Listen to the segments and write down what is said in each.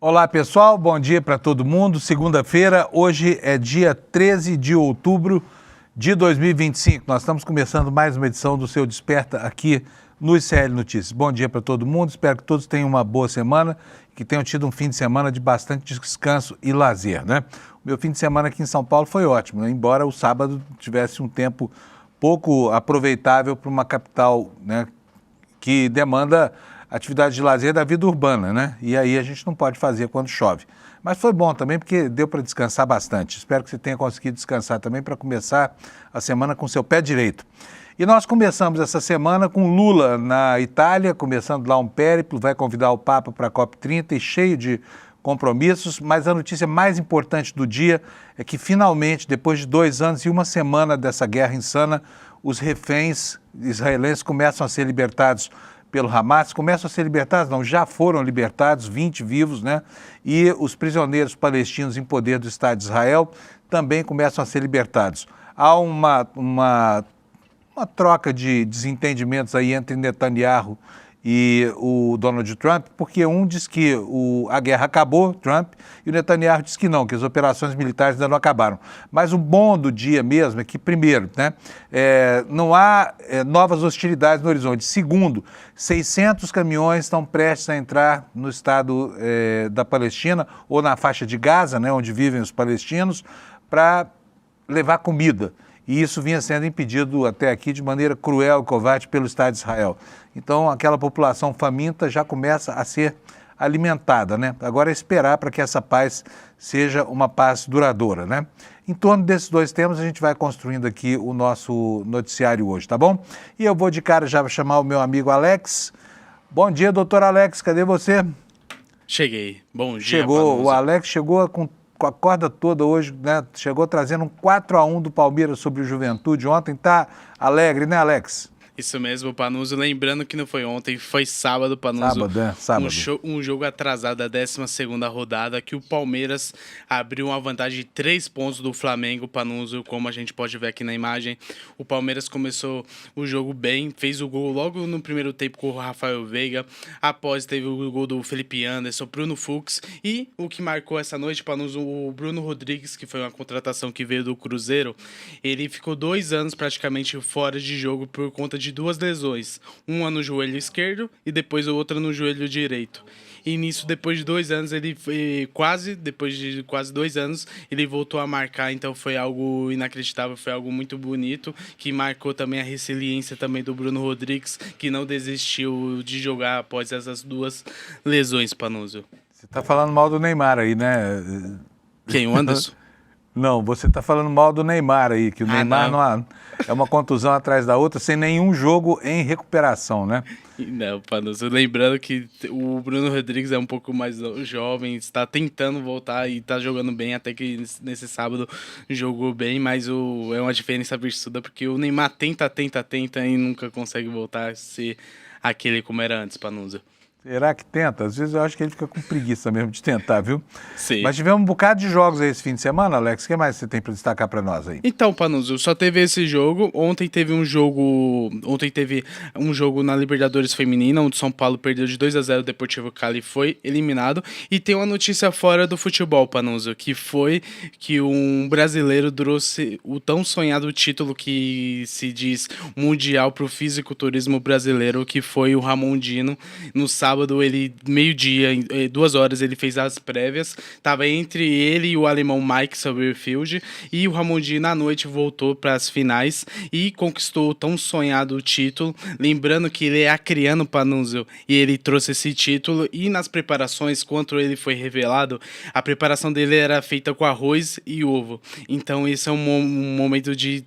Olá pessoal, bom dia para todo mundo. Segunda-feira, hoje é dia 13 de outubro de 2025. Nós estamos começando mais uma edição do seu Desperta aqui no ICL Notícias. Bom dia para todo mundo, espero que todos tenham uma boa semana, que tenham tido um fim de semana de bastante descanso e lazer, né? O meu fim de semana aqui em São Paulo foi ótimo, né? Embora o sábado tivesse um tempo pouco aproveitável para uma capital, né, que demanda atividade de lazer da vida urbana, né? E aí a gente não pode fazer quando chove. Mas foi bom também porque deu para descansar bastante. Espero que você tenha conseguido descansar também para começar a semana com seu pé direito. E nós começamos essa semana com Lula na Itália, começando lá um périplo, vai convidar o Papa para a COP30 e cheio de compromissos, mas a notícia mais importante do dia é que finalmente, depois de 2 anos e uma semana dessa guerra insana, os reféns israelenses começam a ser libertados pelo Hamas, começam a ser libertados, não, já foram libertados, 20 vivos, né? E os prisioneiros palestinos em poder do Estado de Israel também começam a ser libertados. Há uma troca de desentendimentos aí entre Netanyahu e o Donald Trump, porque um diz que a guerra acabou, Trump, e o Netanyahu diz que não, que as operações militares ainda não acabaram. Mas o bom do dia mesmo é que, primeiro, né, não há novas hostilidades no horizonte. Segundo, 600 caminhões estão prestes a entrar no estado da Palestina, ou na faixa de Gaza, né, onde vivem os palestinos, para levar comida. E isso vinha sendo impedido até aqui de maneira cruel e covarde pelo Estado de Israel. Então, aquela população faminta já começa a ser alimentada, né? Agora é esperar para que essa paz seja uma paz duradoura, né? Em torno desses dois temas, a gente vai construindo aqui o nosso noticiário hoje, tá bom? E eu vou de cara já chamar o meu amigo Alex. Bom dia, doutor Alex, cadê você? Cheguei. Bom dia, Chegou, Panuso. o Alex chegou com a corda toda hoje, né? Chegou trazendo um 4-1 do Palmeiras sobre o Juventude ontem. Tá alegre, né, Alex? Isso mesmo, Panuso. Lembrando que não foi ontem, foi sábado, Panuso. Sábado, né? Sábado. Um jogo atrasado da 12ª rodada, que o Palmeiras abriu uma vantagem de 3 pontos do Flamengo, Panuso, como a gente pode ver aqui na imagem. O Palmeiras começou o jogo bem, fez o gol logo no primeiro tempo com o Rafael Veiga, após teve o gol do Felipe Anderson, Bruno Fux, e o que marcou essa noite, Panuso, o Bruno Rodrigues, que foi uma contratação que veio do Cruzeiro. Ele ficou 2 anos praticamente fora de jogo por conta de 2 lesões, uma no joelho esquerdo e depois a outra no joelho direito. E nisso, depois de 2 anos, depois de quase 2 anos, ele voltou a marcar, então foi algo inacreditável, foi algo muito bonito, que marcou também a resiliência também do Bruno Rodrigues, que não desistiu de jogar após essas 2 lesões, Panuso. Você tá falando mal do Neymar aí, né? Quem, o Anderson? Não, você está falando mal do Neymar aí, que o Neymar não é uma contusão atrás da outra, sem nenhum jogo em recuperação, né? Não, Panuso, lembrando que o Bruno Rodrigues é um pouco mais jovem, está tentando voltar e está jogando bem, até que nesse sábado jogou bem, mas é uma diferença absurda, porque o Neymar tenta e nunca consegue voltar a ser aquele como era antes, Panuso. Será que tenta? Às vezes eu acho que ele fica com preguiça mesmo de tentar, viu? Sim. Mas tivemos um bocado de jogos aí esse fim de semana, Alex. O que mais você tem para destacar para nós aí? Então, Panuso, só teve esse jogo. Ontem teve um jogo na Libertadores Feminina, onde São Paulo perdeu de 2-0, o Deportivo Cali foi eliminado. E tem uma notícia fora do futebol, Panuso, que foi que um brasileiro trouxe o tão sonhado título que se diz mundial para o fisiculturismo brasileiro, que foi o Ramondino. No sábado, ele, meio-dia, 2 horas, ele fez as prévias. Tava entre ele e o alemão Mike Summerfield. E o Ramondino, à noite, voltou para as finais e conquistou o tão sonhado título. Lembrando que ele é acriano, Panuso, e ele trouxe esse título. E nas preparações, quando ele foi revelado, a preparação dele era feita com arroz e ovo. Então, esse é um momento de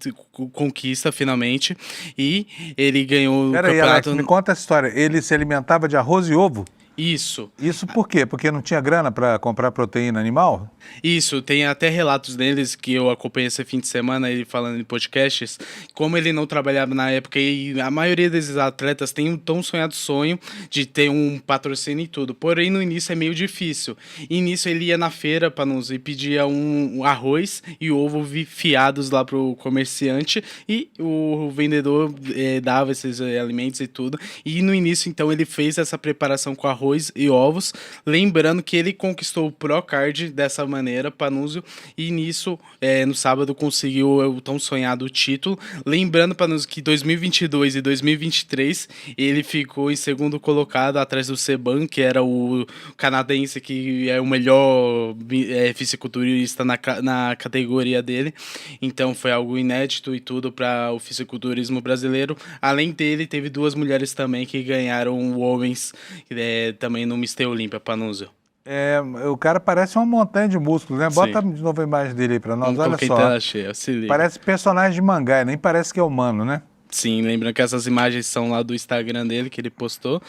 conquista, finalmente. E ele ganhou o campeonato... Alex, me conta essa história. Ele se alimentava de arroz e ovo? Isso. Isso por quê? Porque não tinha grana para comprar proteína animal? Isso, tem até relatos deles que eu acompanhei esse fim de semana, ele falando em podcasts, como ele não trabalhava na época, e a maioria desses atletas tem um tão sonhado sonho de ter um patrocínio e tudo, porém no início é meio difícil. E nisso ele ia na feira, Panuso, e pedia um arroz e ovo fiados lá pro comerciante, e o vendedor dava esses alimentos e tudo. E no início, então, ele fez essa preparação com arroz arroz e ovos. Lembrando que ele conquistou o Procard dessa maneira, Panunzio, e nisso, no sábado, conseguiu o tão sonhado título. Lembrando, Panunzio, que 2022 e 2023 ele ficou em segundo colocado atrás do Seban, que era o canadense que é o melhor fisiculturista na categoria dele. Então foi algo inédito e tudo para o fisiculturismo brasileiro. Além dele, teve duas mulheres também que ganharam homens também no Mister Olímpia, Panunzio. O cara parece uma montanha de músculos, né? Bota de novo a imagem dele aí pra nós, olha só. Parece personagem de mangá, nem parece que é humano, né? Sim, lembrando que essas imagens são lá do Instagram dele, que ele postou,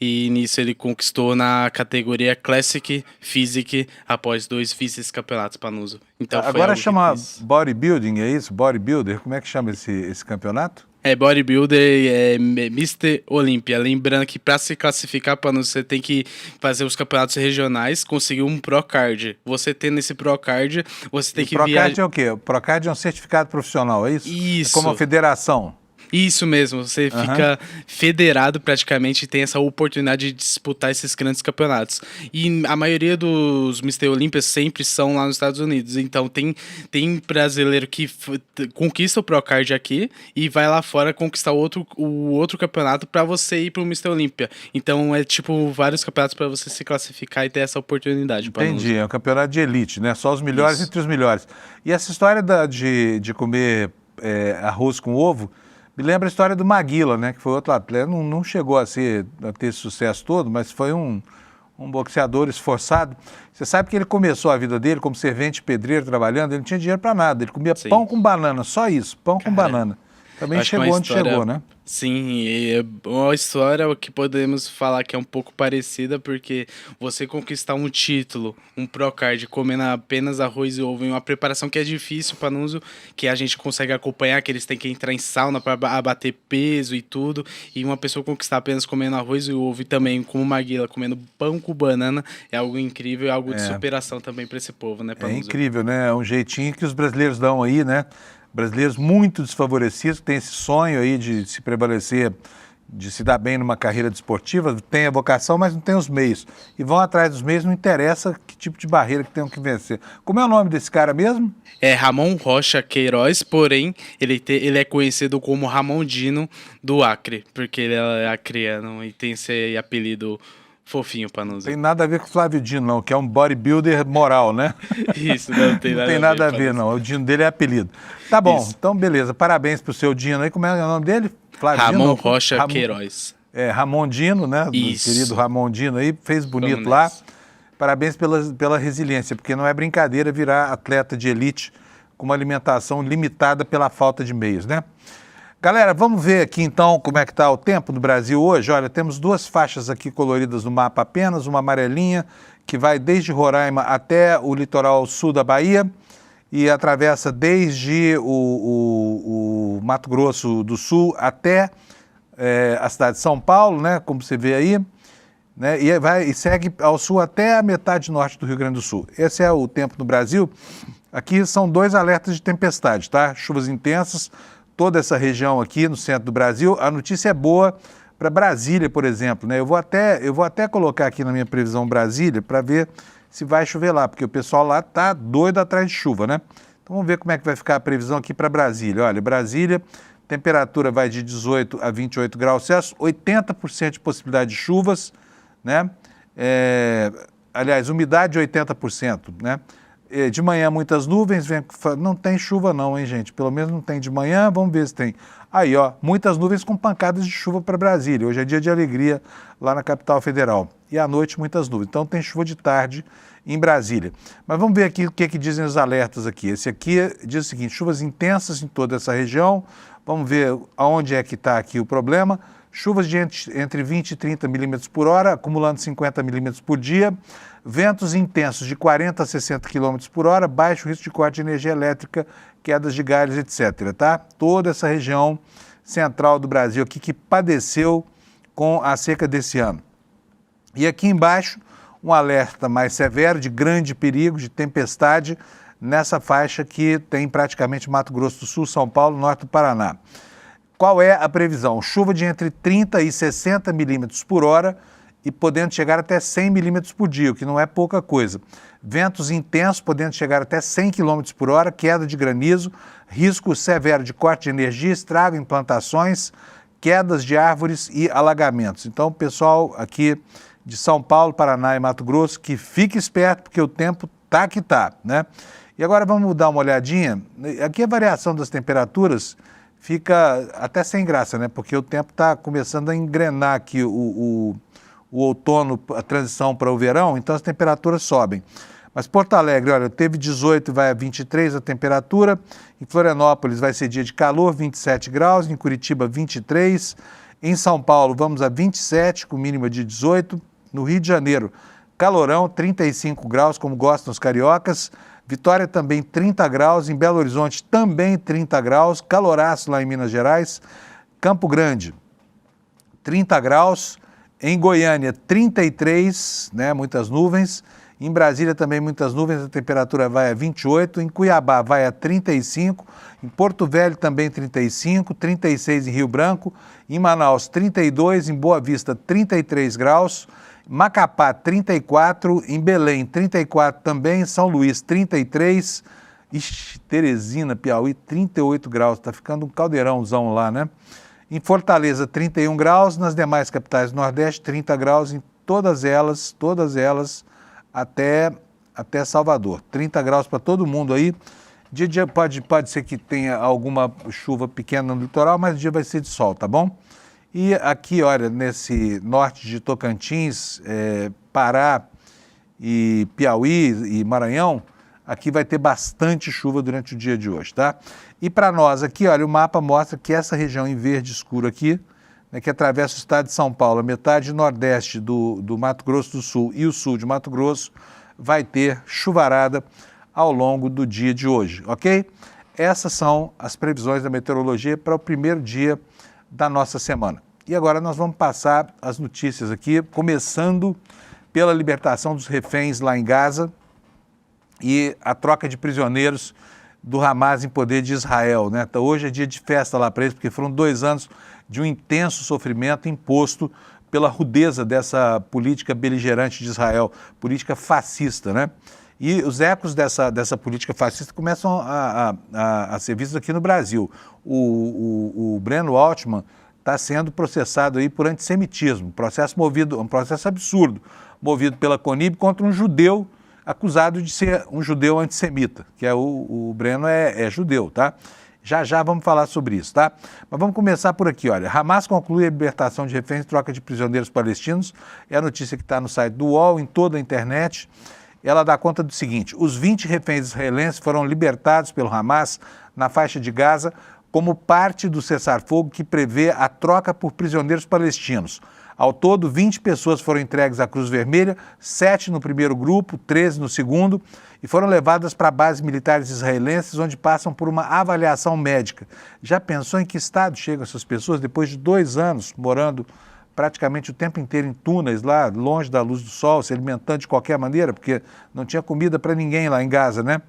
e nisso ele conquistou na categoria Classic Physique após 2 vice-campeonatos, Panunzio. Então, agora chama bodybuilding, é isso? Bodybuilder? Como é que chama esse campeonato? Bodybuilder, Mister Olímpia. Lembrando que para se classificar, Panunzio, você tem que fazer os campeonatos regionais, conseguir um Procard. Você tendo esse Procard, você tem que viajar... Procard é o quê? O Procard é um certificado profissional, é isso? Isso. É como a federação. Isso mesmo, você fica federado praticamente e tem essa oportunidade de disputar esses grandes campeonatos. E a maioria dos Mister Olímpia sempre são lá nos Estados Unidos. Então tem brasileiro que conquista o Procard aqui e vai lá fora conquistar o outro campeonato para você ir para o Mister Olímpia. Então é tipo vários campeonatos para você se classificar e ter essa oportunidade. Entendi, é um campeonato de elite, né? Só os melhores entre os melhores. E essa história de comer arroz com ovo... Me lembra a história do Maguila, né? Que foi outro atleta, não chegou a ter esse sucesso todo, mas foi um boxeador esforçado. Você sabe que ele começou a vida dele como servente pedreiro, trabalhando, ele não tinha dinheiro para nada, ele comia pão com banana, só isso, pão com banana. Também chegou onde chegou, né? Sim, é uma história que podemos falar que é um pouco parecida, porque você conquistar um título, um Procard, comendo apenas arroz e ovo em uma preparação que é difícil, Panunzio, que a gente consegue acompanhar, que eles têm que entrar em sauna para abater peso e tudo, e uma pessoa conquistar apenas comendo arroz e ovo e também, como Maguila, comendo pão com banana, é algo incrível, é algo de superação também para esse povo, né, Panunzio? É incrível, né? É um jeitinho que os brasileiros dão aí, né? Brasileiros muito desfavorecidos, que têm esse sonho aí de se prevalecer, de se dar bem numa carreira desportiva, tem a vocação, mas não tem os meios. E vão atrás dos meios, não interessa que tipo de barreira que tenham que vencer. Como é o nome desse cara mesmo? É Ramon Rocha Queiroz, porém, ele é conhecido como Ramon Dino do Acre, porque ele é acreano e tem esse apelido fofinho, Panunzio. Tem nada a ver com o Flávio Dino, não, que é um bodybuilder moral, né? Isso, não tem nada, não tem nada a ver, não. O Dino dele é apelido. Tá bom, então beleza. Parabéns pro seu Dino aí. Como é o nome dele? Flávio Ramon Dino, Rocha Queiroz. Ramon Dino, né? Isso. O querido Ramon Dino aí, fez bonito lá. Parabéns pela resiliência, porque não é brincadeira virar atleta de elite com uma alimentação limitada pela falta de meios, né? Galera, vamos ver aqui então como é que está o tempo no Brasil hoje. Olha, temos 2 faixas aqui coloridas no mapa apenas, uma amarelinha que vai desde Roraima até o litoral sul da Bahia e atravessa desde o Mato Grosso do Sul até a cidade de São Paulo, né, como você vê aí, né, e segue ao sul até a metade norte do Rio Grande do Sul. Esse é o tempo no Brasil. Aqui são 2 alertas de tempestade, tá? Chuvas intensas, toda essa região aqui no centro do Brasil. A notícia é boa para Brasília, por exemplo, né? Eu vou até colocar aqui na minha previsão Brasília para ver se vai chover lá, porque o pessoal lá tá doido atrás de chuva, né? Então vamos ver como é que vai ficar a previsão aqui para Brasília. Olha, Brasília, temperatura vai de 18 a 28 graus Celsius, 80% de possibilidade de chuvas, né? Aliás, umidade 80%, né? De manhã muitas nuvens, não tem chuva não, hein, gente? Pelo menos não tem de manhã, vamos ver se tem. Aí, ó, muitas nuvens com pancadas de chuva para Brasília. Hoje é dia de alegria lá na capital federal. E à noite muitas nuvens. Então tem chuva de tarde em Brasília. Mas vamos ver aqui o que dizem os alertas aqui. Esse aqui diz o seguinte, chuvas intensas em toda essa região. Vamos ver aonde é que está aqui o problema. Chuvas de entre 20 e 30 milímetros por hora, acumulando 50 milímetros por dia. Ventos intensos de 40 a 60 km por hora, baixo risco de corte de energia elétrica, quedas de galhos, etc. Tá? Toda essa região central do Brasil aqui que padeceu com a seca desse ano. E aqui embaixo, um alerta mais severo de grande perigo, de tempestade, nessa faixa que tem praticamente Mato Grosso do Sul, São Paulo, norte do Paraná. Qual é a previsão? Chuva de entre 30 e 60 milímetros por hora e podendo chegar até 100 milímetros por dia, o que não é pouca coisa. Ventos intensos, podendo chegar até 100 km por hora, queda de granizo, risco severo de corte de energia, estrago em plantações, quedas de árvores e alagamentos. Então, pessoal aqui de São Paulo, Paraná e Mato Grosso, que fique esperto, porque o tempo tá que tá, né? E agora vamos dar uma olhadinha. Aqui a variação das temperaturas fica até sem graça, né? Porque o tempo está começando a engrenar aqui o outono, a transição para o verão, então as temperaturas sobem. Mas Porto Alegre, olha, teve 18 e vai a 23 a temperatura. Em Florianópolis vai ser dia de calor, 27 graus. Em Curitiba, 23. Em São Paulo, vamos a 27, com mínima de 18. No Rio de Janeiro, calorão, 35 graus, como gostam os cariocas. Vitória também 30 graus. Em Belo Horizonte, também 30 graus. Caloraço lá em Minas Gerais. Campo Grande, 30 graus. Em Goiânia, 33, né, muitas nuvens. Em Brasília também muitas nuvens, a temperatura vai a 28. Em Cuiabá vai a 35. Em Porto Velho também 35, 36 em Rio Branco. Em Manaus 32, em Boa Vista 33 graus. Macapá 34, em Belém 34 também, em São Luís 33. Ixi, Teresina, Piauí 38 graus, tá ficando um caldeirãozão lá, né? Em Fortaleza 31 graus, nas demais capitais do Nordeste 30 graus, em todas elas até Salvador. 30 graus para todo mundo aí. Dia pode ser que tenha alguma chuva pequena no litoral, mas o dia vai ser de sol, tá bom? E aqui, olha, nesse norte de Tocantins, Pará e Piauí e Maranhão, aqui vai ter bastante chuva durante o dia de hoje, tá? E para nós aqui, olha, o mapa mostra que essa região em verde escuro aqui, né, que atravessa o estado de São Paulo, a metade nordeste do Mato Grosso do Sul e o sul de Mato Grosso, vai ter chuvarada ao longo do dia de hoje, ok? Essas são as previsões da meteorologia para o primeiro dia da nossa semana. E agora nós vamos passar as notícias aqui, começando pela libertação dos reféns lá em Gaza e a troca de prisioneiros do Hamas em poder de Israel, né? Então, hoje é dia de festa lá para eles, porque foram 2 anos de um intenso sofrimento imposto pela rudeza dessa política beligerante de Israel, política fascista, né? E os ecos dessa política fascista começam a ser vistos aqui no Brasil. O Breno Altman está sendo processado aí por antissemitismo, um processo absurdo, movido pela CONIB contra um judeu acusado de ser um judeu antissemita, que é o Breno é judeu, tá? Já vamos falar sobre isso, tá? Mas vamos começar por aqui, olha. Hamas conclui a libertação de reféns e troca de prisioneiros palestinos. É a notícia que está no site do UOL, em toda a internet. Ela dá conta do seguinte: os 20 reféns israelenses foram libertados pelo Hamas na faixa de Gaza como parte do cessar-fogo que prevê a troca por prisioneiros palestinos. Ao todo, 20 pessoas foram entregues à Cruz Vermelha, 7 no primeiro grupo, 13 no segundo, e foram levadas para bases militares israelenses, onde passam por uma avaliação médica. Já pensou em que estado chegam essas pessoas depois de 2 anos morando praticamente o tempo inteiro em túneis, lá longe da luz do sol, se alimentando de qualquer maneira, porque não tinha comida para ninguém lá em Gaza, né?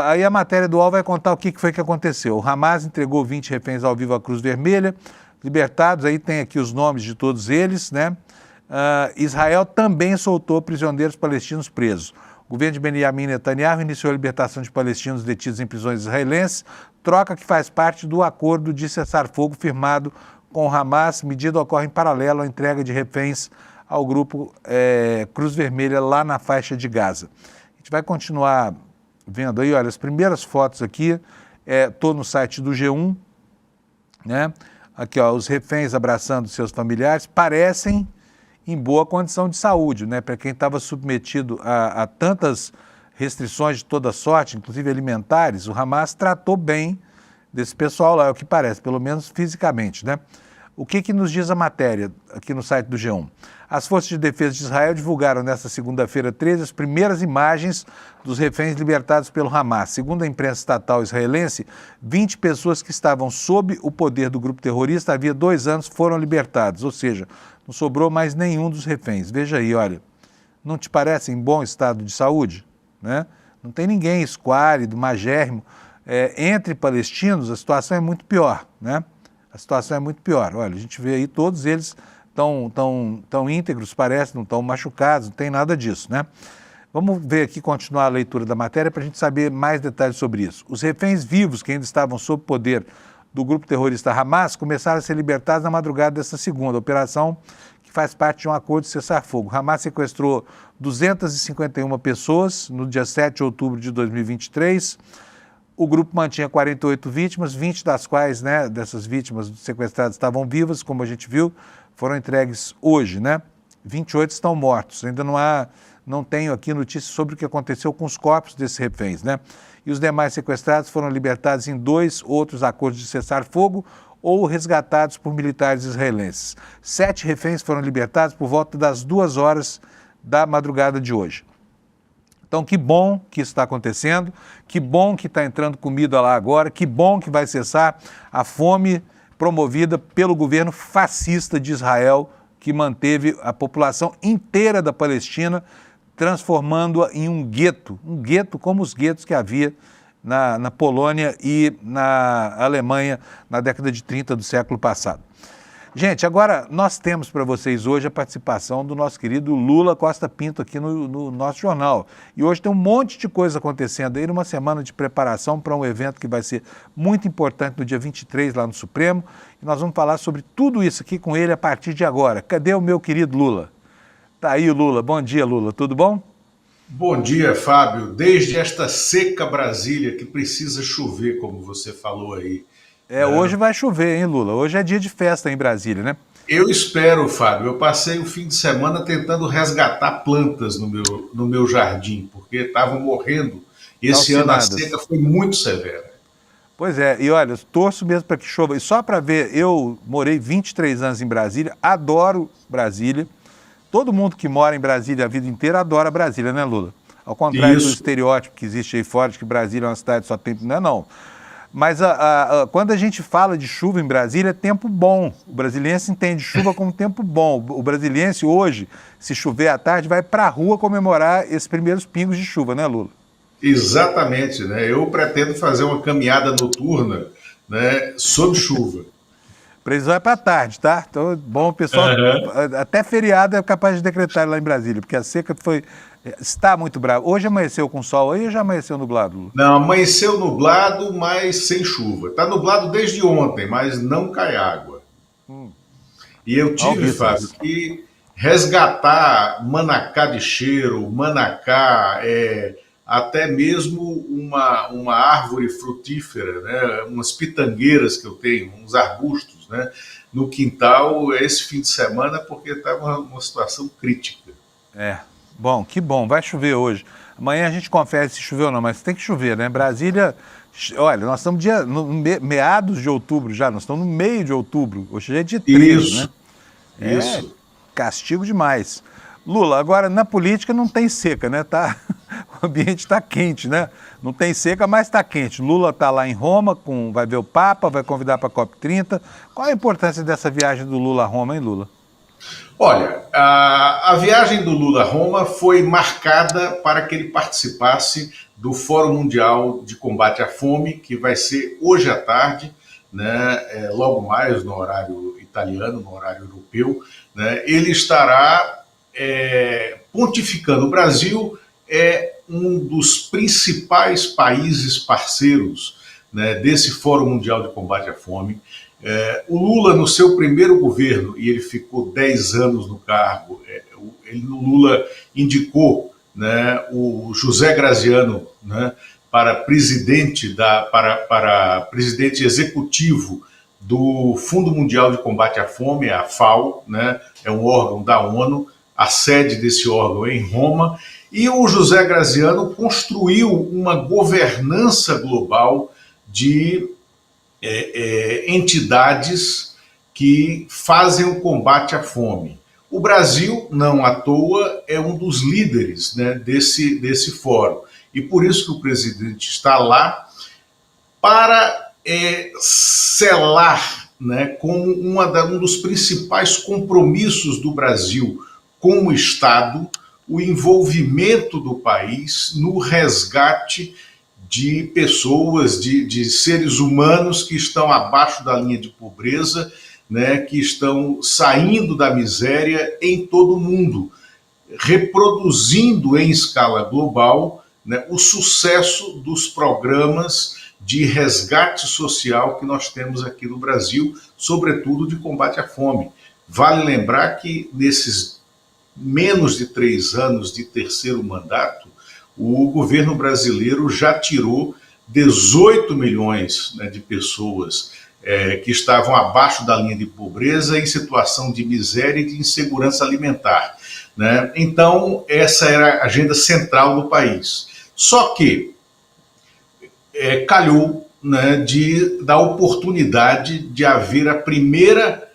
Aí a matéria do UOL vai contar o que foi que aconteceu. O Hamas entregou 20 reféns ao vivo à Cruz Vermelha, libertados, aí tem aqui os nomes de todos eles, né? Israel também soltou prisioneiros palestinos presos. O governo de Benjamin Netanyahu iniciou a libertação de palestinos detidos em prisões israelenses, troca que faz parte do acordo de cessar-fogo firmado com o Hamas. Medida ocorre em paralelo à entrega de reféns ao grupo Cruz Vermelha lá na faixa de Gaza. A gente vai continuar vendo aí, olha, as primeiras fotos aqui, estou no site do G1, né? Aqui, ó, os reféns abraçando seus familiares, parecem em boa condição de saúde, né? Para quem estava submetido a tantas restrições de toda sorte, inclusive alimentares, o Hamas tratou bem desse pessoal lá, é o que parece, pelo menos fisicamente, né? O que nos diz a matéria aqui no site do G1? As Forças de Defesa de Israel divulgaram nesta segunda-feira 13 as primeiras imagens dos reféns libertados pelo Hamas. Segundo a imprensa estatal israelense, 20 pessoas que estavam sob o poder do grupo terrorista havia 2 anos foram libertados, ou seja, não sobrou mais nenhum dos reféns. Veja aí, olha, não te parece em bom estado de saúde, né? Não tem ninguém esquálido, magérrimo. Entre palestinos a situação é muito pior, né? A situação é muito pior. Olha, a gente vê aí todos eles tão íntegros, parece, não estão machucados, não tem nada disso, né? Vamos ver aqui, continuar a leitura da matéria para a gente saber mais detalhes sobre isso. Os reféns vivos que ainda estavam sob poder do grupo terrorista Hamas começaram a ser libertados na madrugada desta segunda, operação que faz parte de um acordo de cessar-fogo. Hamas sequestrou 251 pessoas no dia 7 de outubro de 2023. O grupo mantinha 48 vítimas, 20 das quais, né, dessas vítimas sequestradas estavam vivas, como a gente viu, foram entregues hoje, né? 28 estão mortos. Ainda não tenho aqui notícias sobre o que aconteceu com os corpos desses reféns, né? E os demais sequestrados foram libertados em 2 outros acordos de cessar-fogo ou resgatados por militares israelenses. 7 reféns foram libertados por volta das 2 horas da madrugada de hoje. Então, que bom que isso está acontecendo, que bom que está entrando comida lá agora, que bom que vai cessar a fome promovida pelo governo fascista de Israel, que manteve a população inteira da Palestina, transformando-a em um gueto como os guetos que havia na Polônia e na Alemanha na década de 30 do século passado. Gente, agora nós temos para vocês hoje a participação do nosso querido Lula Costa Pinto aqui no nosso jornal. E hoje tem um monte de coisa acontecendo aí numa semana de preparação para um evento que vai ser muito importante no dia 23 lá no Supremo. E nós vamos falar sobre tudo isso aqui com ele a partir de agora. Cadê o meu querido Lula? Tá aí o Lula. Bom dia, Lula. Tudo bom? Bom dia, Fábio. Desde esta seca Brasília, que precisa chover, como você falou aí. Hoje vai chover, hein, Lula? Hoje é dia de festa em Brasília, né? Eu espero, Fábio. Eu passei o fim de semana tentando resgatar plantas no meu jardim, porque estavam morrendo. Esse ano a seca foi muito severa. Pois é, e olha, torço mesmo para que chova. E só para ver, eu morei 23 anos em Brasília, adoro Brasília. Todo mundo que mora em Brasília a vida inteira adora Brasília, né, Lula? Ao contrário do estereótipo que existe aí fora, de que Brasília é uma cidade só tem... Não é não. Mas quando a gente fala de chuva em Brasília, é tempo bom. O brasiliense entende chuva como tempo bom. O brasiliense hoje, se chover à tarde, vai para a rua comemorar esses primeiros pingos de chuva, né, Lula? Exatamente, né? Eu pretendo fazer uma caminhada noturna, né, sob chuva. Previsão é para tarde, tá? Então, bom, pessoal, até feriado é capaz de decretar lá em Brasília, porque a seca está muito brava. Hoje amanheceu com sol aí ou já amanheceu nublado, Lula? Não, amanheceu nublado, mas sem chuva. Está nublado desde ontem, mas não cai água. E eu tive, Fábio, que resgatar manacá de cheiro, manacá, até mesmo uma árvore frutífera, né? Umas pitangueiras que eu tenho, uns arbustos, né? No quintal esse fim de semana, porque estava uma situação crítica. Bom, que bom, vai chover hoje. Amanhã a gente confere se choveu ou não, mas tem que chover, né? Brasília, olha, nós estamos meados de outubro já, nós estamos no meio de outubro, hoje já é dia 13, né? Isso. Castigo demais. Lula, agora na política não tem seca, né? O ambiente está quente, né? Não tem seca, mas está quente. Lula está lá em Roma, vai ver o Papa, vai convidar para a COP30. Qual a importância dessa viagem do Lula a Roma, hein, Lula? Olha, a viagem do Lula a Roma foi marcada para que ele participasse do Fórum Mundial de Combate à Fome, que vai ser hoje à tarde, né? Logo mais no horário italiano, no horário europeu, né? Ele estará pontificando. O Brasil é um dos principais países parceiros, né, desse Fórum Mundial de Combate à Fome. O Lula, no seu primeiro governo, e ele ficou 10 anos no cargo, o Lula indicou, né, o José Graziano, né, para presidente executivo do Fundo Mundial de Combate à Fome, a FAO, né, é um órgão da ONU. A sede desse órgão é em Roma, e o José Graziano construiu uma governança global de entidades que fazem o combate à fome. O Brasil, não à toa, é um dos líderes, né, desse fórum, e por isso que o presidente está lá para selar, né, como um dos principais compromissos do Brasil como Estado, o envolvimento do país no resgate de pessoas, de seres humanos que estão abaixo da linha de pobreza, né, que estão saindo da miséria em todo o mundo, reproduzindo em escala global, né, o sucesso dos programas de resgate social que nós temos aqui no Brasil, sobretudo de combate à fome. Vale lembrar que nesses menos de 3 anos de terceiro mandato, o governo brasileiro já tirou 18 milhões, né, de pessoas que estavam abaixo da linha de pobreza, em situação de miséria e de insegurança alimentar, né? Então, essa era a agenda central do país. Só que calhou, né, da oportunidade de haver a primeira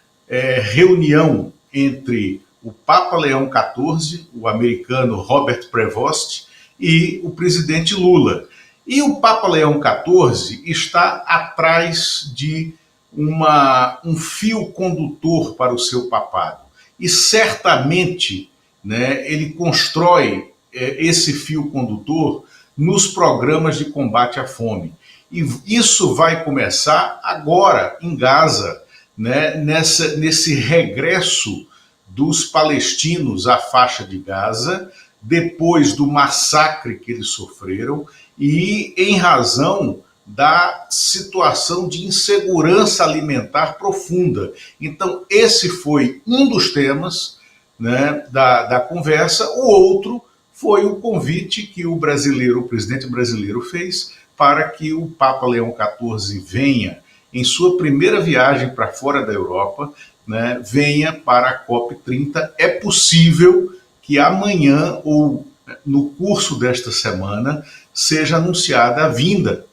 reunião entre o Papa Leão XIV, o americano Robert Prevost, e o presidente Lula. E o Papa Leão XIV está atrás de um fio condutor para o seu papado. E certamente, né, ele constrói esse fio condutor nos programas de combate à fome. E isso vai começar agora, em Gaza, né, nesse regresso dos palestinos à faixa de Gaza, depois do massacre que eles sofreram e em razão da situação de insegurança alimentar profunda. Então, esse foi um dos temas, né, da conversa. O outro foi o convite que o presidente brasileiro fez para que o Papa Leão XIV venha, em sua primeira viagem para fora da Europa, né, venha para a COP30. É possível que amanhã ou no curso desta semana seja anunciada a vinda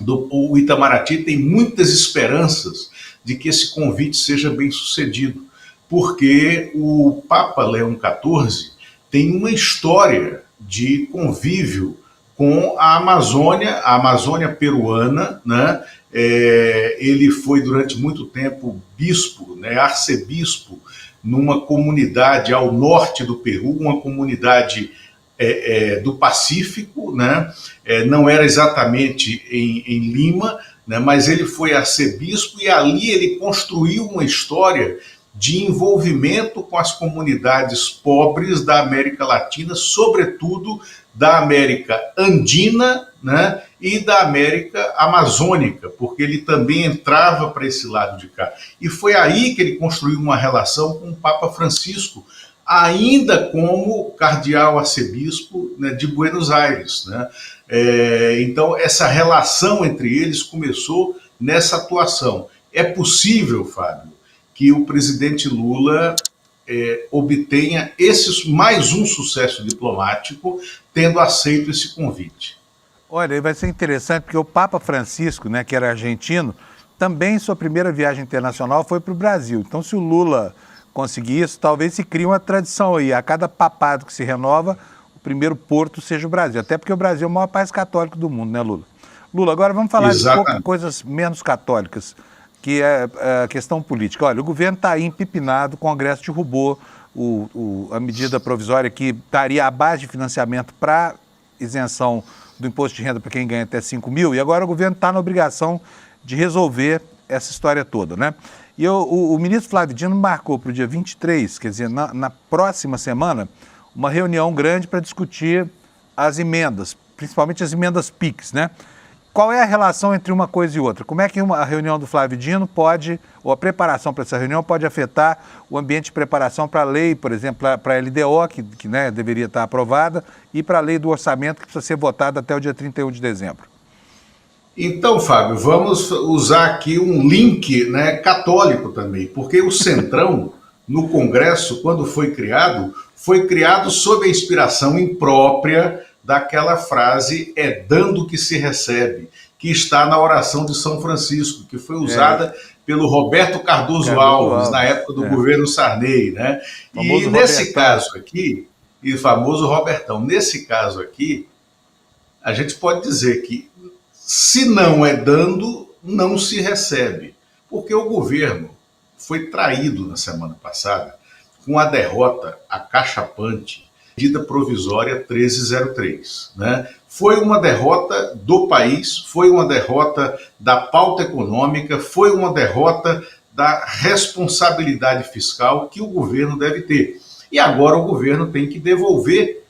o Itamaraty tem muitas esperanças de que esse convite seja bem sucedido, porque o Papa Leão XIV tem uma história de convívio com a Amazônia peruana, né? Ele foi durante muito tempo bispo, né, arcebispo, numa comunidade ao norte do Peru, uma comunidade do Pacífico, né? Não era exatamente em Lima, né? Mas ele foi arcebispo e ali ele construiu uma história de envolvimento com as comunidades pobres da América Latina, sobretudo da América Andina, né? E da América Amazônica, porque ele também entrava para esse lado de cá. E foi aí que ele construiu uma relação com o Papa Francisco, ainda como cardeal arcebispo, né, de Buenos Aires, né? Então, essa relação entre eles começou nessa atuação. É possível, Fábio, que o presidente Lula obtenha mais um sucesso diplomático, tendo aceito esse convite. Olha, vai ser interessante, porque o Papa Francisco, né, que era argentino, também sua primeira viagem internacional foi para o Brasil. Então, se o Lula conseguir isso, talvez se crie uma tradição aí. A cada papado que se renova, o primeiro porto seja o Brasil. Até porque o Brasil é o maior país católico do mundo, né, Lula? Lula, agora vamos falar de coisas menos católicas, que é a questão política. Olha, o governo está aí empipinado, o Congresso derrubou a medida provisória que daria a base de financiamento para isenção do imposto de renda para quem ganha até 5 mil, e agora o governo está na obrigação de resolver essa história toda, né? E o ministro Flávio Dino marcou para o dia 23, quer dizer, na próxima semana, uma reunião grande para discutir as emendas, principalmente as emendas PIX, né? Qual é a relação entre uma coisa e outra? Como é que a reunião do Flávio Dino pode, ou a preparação para essa reunião pode afetar o ambiente de preparação para a lei, por exemplo, para a LDO, que né, deveria estar aprovada, e para a lei do orçamento, que precisa ser votada até o dia 31 de dezembro? Então, Fábio, vamos usar aqui um link, né, católico também, porque o Centrão, no Congresso, quando foi criado sob a inspiração imprópria daquela frase "é dando que se recebe", que está na oração de São Francisco, que foi usada pelo Roberto Cardoso Alves, na época do governo Sarney, né? E nesse caso aqui, e o famoso Robertão, nesse caso aqui, a gente pode dizer que se não é dando, não se recebe, porque o governo foi traído na semana passada com a derrota acachapante, medida provisória 1303, né? Foi uma derrota do país, foi uma derrota da pauta econômica, foi uma derrota da responsabilidade fiscal que o governo deve ter. E agora o governo tem que devolver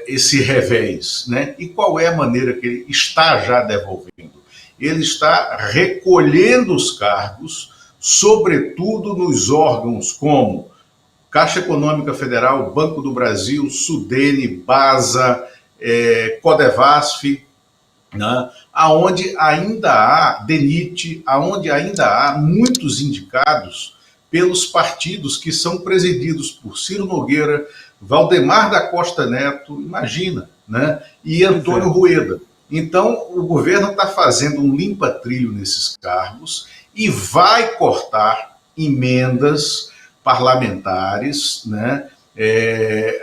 esse revés, né? E qual é a maneira que ele está já devolvendo? Ele está recolhendo os cargos, sobretudo nos órgãos como Caixa Econômica Federal, Banco do Brasil, Sudene, Basa, Codevasf, né? Aonde ainda há DENIT, aonde ainda há muitos indicados pelos partidos que são presididos por Ciro Nogueira, Valdemar da Costa Neto, imagina, né? E Antônio Rueda. Então, o governo está fazendo um limpa-trilho nesses cargos e vai cortar emendas parlamentares, né,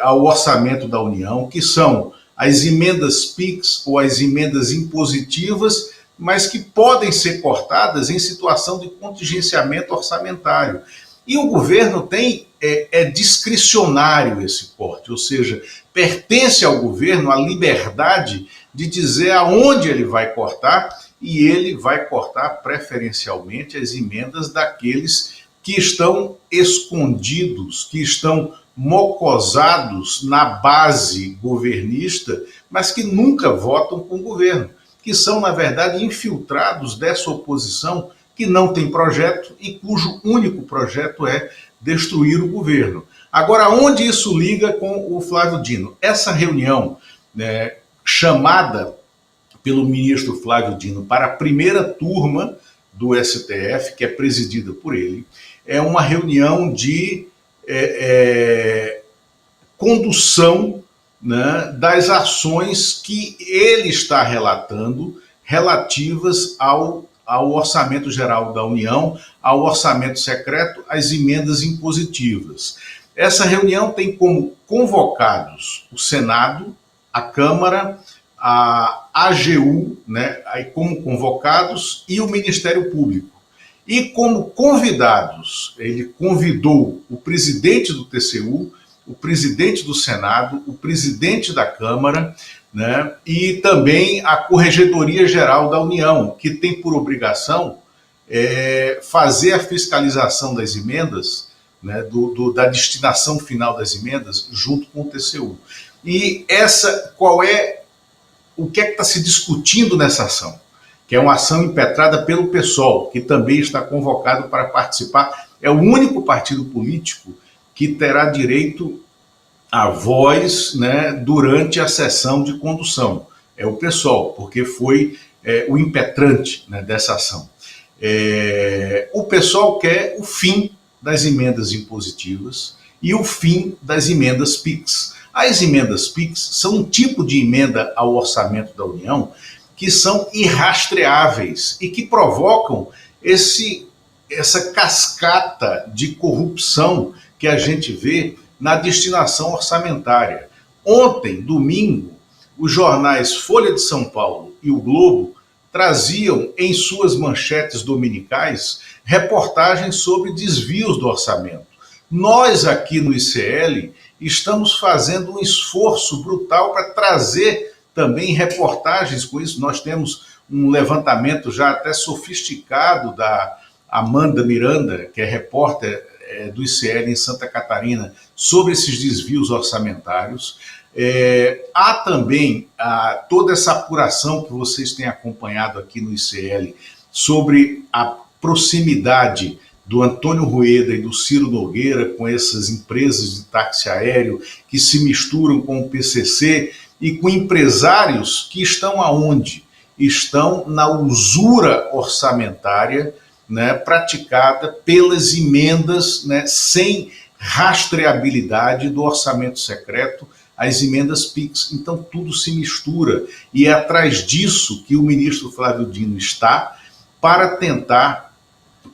ao orçamento da União, que são as emendas PIX ou as emendas impositivas, mas que podem ser cortadas em situação de contingenciamento orçamentário. E o governo tem, discricionário esse corte, ou seja, pertence ao governo a liberdade de dizer aonde ele vai cortar, e ele vai cortar preferencialmente as emendas daqueles que estão escondidos, que estão mocosados na base governista, mas que nunca votam com o governo, que são, na verdade, infiltrados dessa oposição que não tem projeto e cujo único projeto é destruir o governo. Agora, onde isso liga com o Flávio Dino? Essa reunião, né, chamada pelo ministro Flávio Dino para a primeira turma do STF, que é presidida por ele, é uma reunião de condução, né, das ações que ele está relatando relativas ao Orçamento Geral da União, ao Orçamento Secreto, às emendas impositivas. Essa reunião tem como convocados o Senado, a Câmara, a AGU, né, aí como convocados, e o Ministério Público. E como convidados, ele convidou o presidente do TCU, o presidente do Senado, o presidente da Câmara, né, e também a Corregedoria Geral da União, que tem por obrigação fazer a fiscalização das emendas, né, da destinação final das emendas, junto com o TCU. E o que é que está se discutindo nessa ação? Que é uma ação impetrada pelo PSOL, que também está convocado para participar. É o único partido político que terá direito à voz, né, durante a sessão de condução. É o PSOL, porque foi o impetrante, né, dessa ação. O PSOL quer o fim das emendas impositivas e o fim das emendas PIX. As emendas PIX são um tipo de emenda ao orçamento da União que são irrastreáveis e que provocam essa cascata de corrupção que a gente vê na destinação orçamentária. Ontem, domingo, os jornais Folha de São Paulo e o Globo traziam em suas manchetes dominicais reportagens sobre desvios do orçamento. Nós aqui no ICL estamos fazendo um esforço brutal para trazer também reportagens com isso. Nós temos um levantamento já até sofisticado da Amanda Miranda, que é repórter do ICL em Santa Catarina, sobre esses desvios orçamentários. Há também toda essa apuração que vocês têm acompanhado aqui no ICL sobre a proximidade do Antônio Rueda e do Ciro Nogueira com essas empresas de táxi aéreo que se misturam com o PCC e com empresários que estão aonde? Estão na usura orçamentária, né, praticada pelas emendas, né, sem rastreabilidade do orçamento secreto, as emendas PIX. Então tudo se mistura e é atrás disso que o ministro Flávio Dino está, para tentar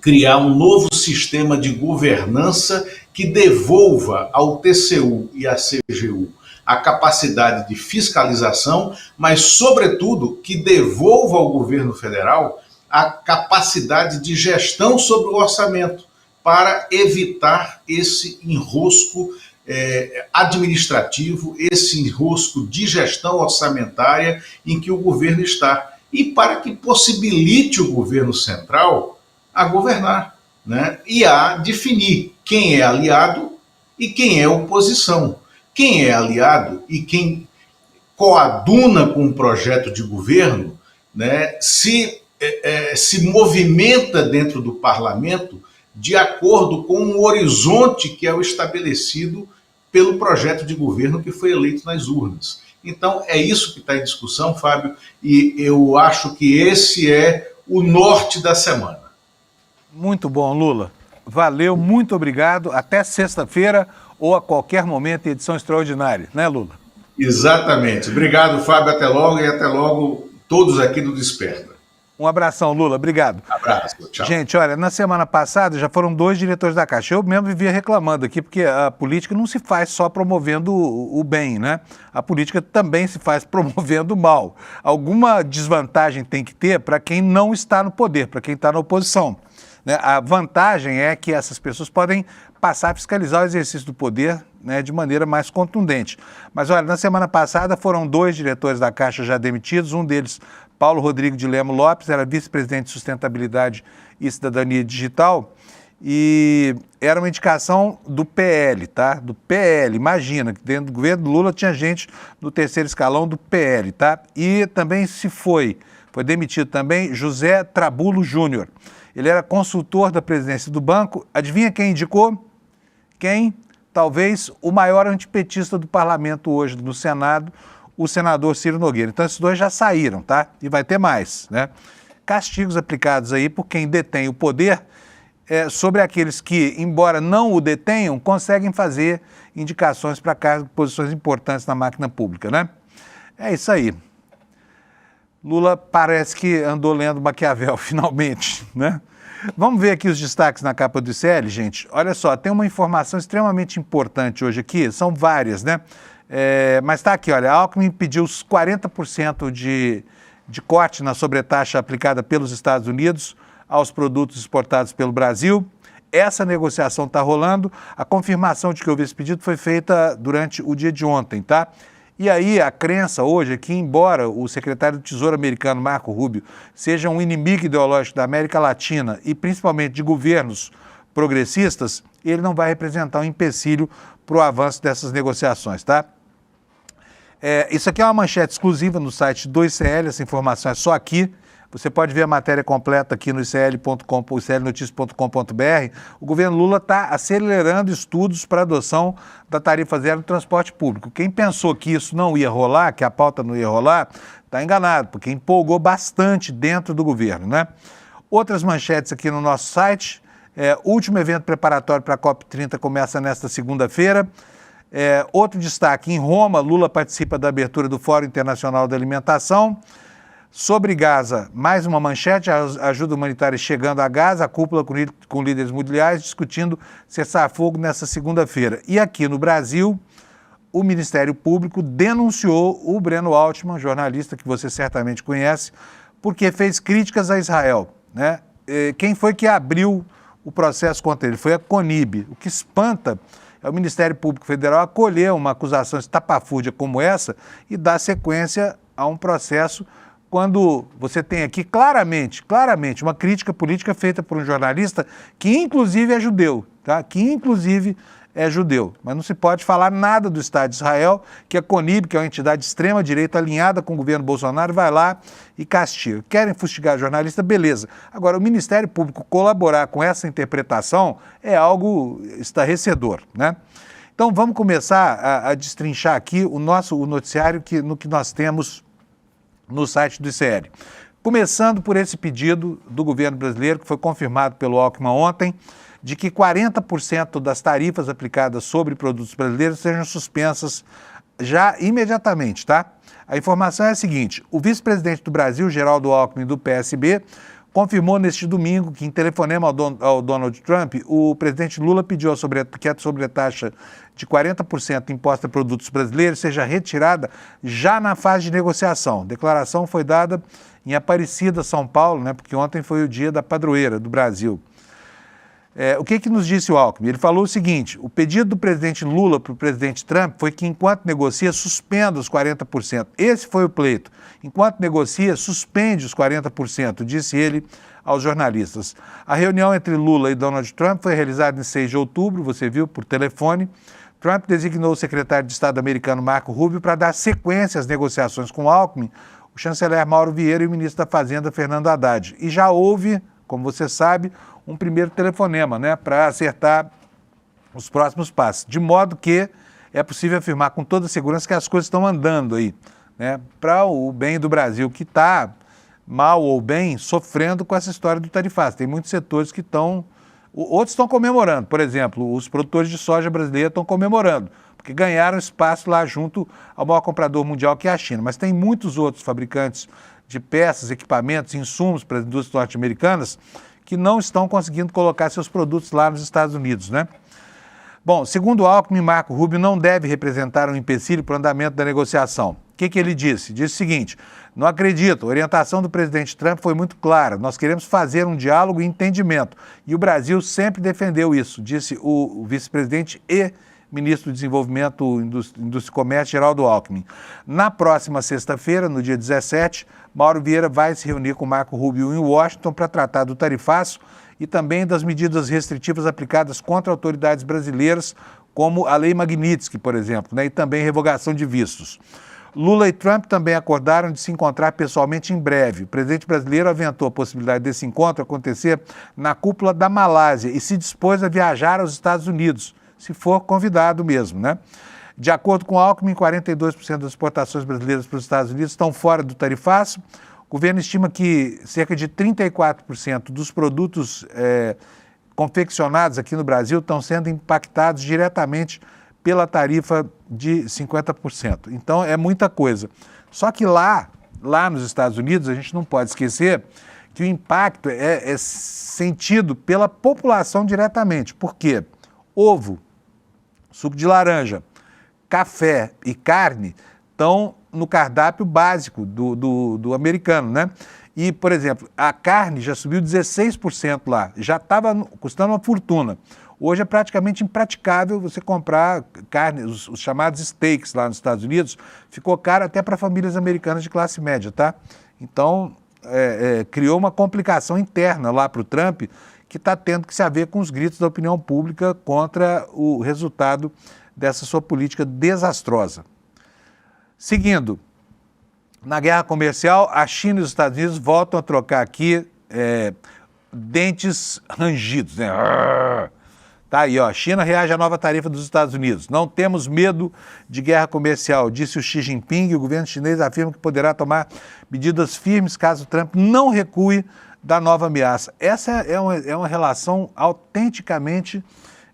criar um novo sistema de governança que devolva ao TCU e à CGU a capacidade de fiscalização, mas, sobretudo, que devolva ao governo federal a capacidade de gestão sobre o orçamento, para evitar esse enrosco administrativo, esse enrosco de gestão orçamentária em que o governo está. E para que possibilite o governo central a governar, né? E a definir quem é aliado e quem é oposição. Quem é aliado e quem coaduna com um projeto de governo, né, se movimenta dentro do parlamento de acordo com um horizonte que é o estabelecido pelo projeto de governo que foi eleito nas urnas. Então, é isso que está em discussão, Fábio, e eu acho que esse é o norte da semana. Muito bom, Lula. Valeu, muito obrigado. Até sexta-feira ou a qualquer momento, edição extraordinária, né, Lula? Exatamente. Obrigado, Fábio. Até logo e até logo todos aqui do Desperta. Um abração, Lula. Obrigado. Abraço. Tchau. Gente, olha, na semana passada já foram 2 diretores da Caixa. Eu mesmo vivia reclamando aqui, porque a política não se faz só promovendo o bem, né? A política também se faz promovendo o mal. Alguma desvantagem tem que ter para quem não está no poder, para quem está na oposição, né? A vantagem é que essas pessoas podem passar a fiscalizar o exercício do poder, né, de maneira mais contundente. Mas olha, na semana passada foram 2 diretores da Caixa já demitidos, um deles, Paulo Rodrigo de Lemos Lopes, era vice-presidente de Sustentabilidade e Cidadania Digital, e era uma indicação do PL, tá? Do PL, imagina, que dentro do governo do Lula tinha gente no terceiro escalão do PL, tá? E também foi demitido também José Trabulo Júnior. Ele era consultor da presidência do banco. Adivinha quem indicou? Quem? Talvez o maior antipetista do parlamento hoje, no Senado, o senador Ciro Nogueira. Então, esses 2 já saíram, tá? E vai ter mais, né? Castigos aplicados aí por quem detém o poder sobre aqueles que, embora não o detenham, conseguem fazer indicações para cargos, posições importantes na máquina pública, né? É isso aí. Lula parece que andou lendo Maquiavel, finalmente, né? Vamos ver aqui os destaques na capa do ICL, gente. Olha só, tem uma informação extremamente importante hoje aqui, são várias, né? Mas está aqui, olha, a Alckmin pediu os 40% de corte na sobretaxa aplicada pelos Estados Unidos aos produtos exportados pelo Brasil. Essa negociação está rolando. A confirmação de que houve esse pedido foi feita durante o dia de ontem, tá? E aí a crença hoje é que, embora o secretário do Tesouro americano, Marco Rubio, seja um inimigo ideológico da América Latina e principalmente de governos progressistas, ele não vai representar um empecilho para o avanço dessas negociações, tá? Isso aqui é uma manchete exclusiva no site do ICL, essa informação é só aqui. Você pode ver a matéria completa aqui no iclnotícias.com.br. O governo Lula está acelerando estudos para a adoção da tarifa zero no transporte público. Quem pensou que isso não ia rolar, que a pauta não ia rolar, está enganado, porque empolgou bastante dentro do governo, né? Outras manchetes aqui no nosso site. Último evento preparatório para a COP30 começa nesta segunda-feira. Outro destaque, em Roma, Lula participa da abertura do Fórum Internacional da Alimentação. Sobre Gaza, mais uma manchete, a ajuda humanitária chegando a Gaza, a cúpula com líderes mundiais discutindo cessar-fogo nessa segunda-feira. E aqui no Brasil, o Ministério Público denunciou o Breno Altman, jornalista que você certamente conhece, porque fez críticas a Israel, né? Quem foi que abriu o processo contra ele? Foi a CONIB. O que espanta é o Ministério Público Federal acolher uma acusação estapafúrdia como essa e dar sequência a um processo quando você tem aqui claramente uma crítica política feita por um jornalista que inclusive é judeu, tá? Mas não se pode falar nada do Estado de Israel, que a CONIB, que é uma entidade de extrema-direita alinhada com o governo Bolsonaro, vai lá e castiga. Querem fustigar jornalista? Beleza. Agora, o Ministério Público colaborar com essa interpretação é algo estarrecedor, né? Então, vamos começar a destrinchar aqui o noticiário no que nós temos no site do ICL. Começando por esse pedido do governo brasileiro, que foi confirmado pelo Alckmin ontem, de que 40% das tarifas aplicadas sobre produtos brasileiros sejam suspensas já imediatamente, tá? A informação é a seguinte: o vice-presidente do Brasil, Geraldo Alckmin, do PSB, confirmou neste domingo que, em telefonema ao Donald Trump, o presidente Lula pediu que a sobretaxa de 40% imposta a produtos brasileiros seja retirada já na fase de negociação. A declaração foi dada em Aparecida, São Paulo, né, porque ontem foi o dia da padroeira do Brasil. O que nos disse o Alckmin? Ele falou o seguinte: o pedido do presidente Lula para o presidente Trump foi que, enquanto negocia, suspenda os 40%. Esse foi o pleito. Enquanto negocia, suspende os 40%, disse ele aos jornalistas. A reunião entre Lula e Donald Trump foi realizada em 6 de outubro, você viu, por telefone. Trump designou o secretário de Estado americano Marco Rubio para dar sequência às negociações com Alckmin, o chanceler Mauro Vieira e o ministro da Fazenda Fernando Haddad. E já houve, como você sabe, um primeiro telefonema, né, para acertar os próximos passos. De modo que é possível afirmar com toda segurança que as coisas estão andando aí, né, para o bem do Brasil, que está, mal ou bem, sofrendo com essa história do tarifaço. Tem muitos setores que estão... Outros estão comemorando. Por exemplo, os produtores de soja brasileira estão comemorando, porque ganharam espaço lá junto ao maior comprador mundial, que é a China. Mas tem muitos outros fabricantes de peças, equipamentos, insumos para as indústrias norte-americanas que não estão conseguindo colocar seus produtos lá nos Estados Unidos, né? Bom, segundo Alckmin, Marco Rubio não deve representar um empecilho para o andamento da negociação. O que ele disse? Disse o seguinte: não acredito, a orientação do presidente Trump foi muito clara, nós queremos fazer um diálogo e entendimento, e o Brasil sempre defendeu isso, disse o vice-presidente e ministro do Desenvolvimento, Indústria e Comércio, Geraldo Alckmin. Na próxima sexta-feira, no dia 17, Mauro Vieira vai se reunir com Marco Rubio em Washington para tratar do tarifaço e também das medidas restritivas aplicadas contra autoridades brasileiras, como a Lei Magnitsky, por exemplo, né, e também revogação de vistos. Lula e Trump também acordaram de se encontrar pessoalmente em breve. O presidente brasileiro aventou a possibilidade desse encontro acontecer na cúpula da Malásia e se dispôs a viajar aos Estados Unidos, se for convidado mesmo, né? De acordo com Alckmin, 42% das exportações brasileiras para os Estados Unidos estão fora do tarifaço. O governo estima que cerca de 34% dos produtos confeccionados aqui no Brasil estão sendo impactados diretamente pela tarifa de 50%. Então, é muita coisa. Só que lá nos Estados Unidos, a gente não pode esquecer que o impacto é sentido pela população diretamente. Por quê? Ovo, suco de laranja, café e carne estão no cardápio básico do americano, né? E, por exemplo, a carne já subiu 16% lá, já estava custando uma fortuna. Hoje é praticamente impraticável você comprar carne, os chamados steaks lá nos Estados Unidos, ficou caro até para famílias americanas de classe média, tá? Então, criou uma complicação interna lá para o Trump, que está tendo que se haver com os gritos da opinião pública contra o resultado dessa sua política desastrosa. Seguindo, na guerra comercial, a China e os Estados Unidos voltam a trocar aqui dentes rangidos, né? Tá aí, ó. China reage à nova tarifa dos Estados Unidos. Não temos medo de guerra comercial, disse o Xi Jinping, e o governo chinês afirma que poderá tomar medidas firmes caso Trump não recue da nova ameaça. Essa é uma relação autenticamente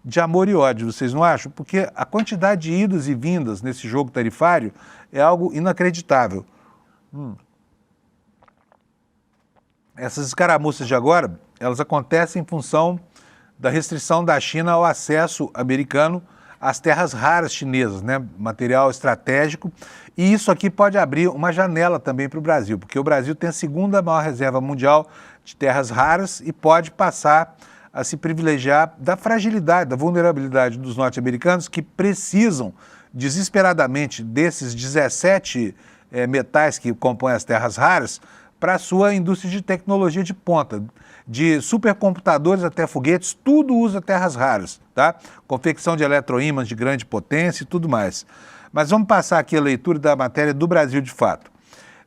de amor e ódio, vocês não acham? Porque a quantidade de idas e vindas nesse jogo tarifário é algo inacreditável. Essas escaramuças de agora, elas acontecem em função da restrição da China ao acesso americano às terras raras chinesas, né? Material estratégico. E isso aqui pode abrir uma janela também para o Brasil, porque o Brasil tem a segunda maior reserva mundial de terras raras e pode passar a se privilegiar da fragilidade, da vulnerabilidade dos norte-americanos, que precisam desesperadamente desses 17 metais que compõem as terras raras para a sua indústria de tecnologia de ponta, de supercomputadores até foguetes, tudo usa terras raras, tá? Confecção de eletroímãs de grande potência e tudo mais. Mas vamos passar aqui a leitura da matéria do Brasil de Fato.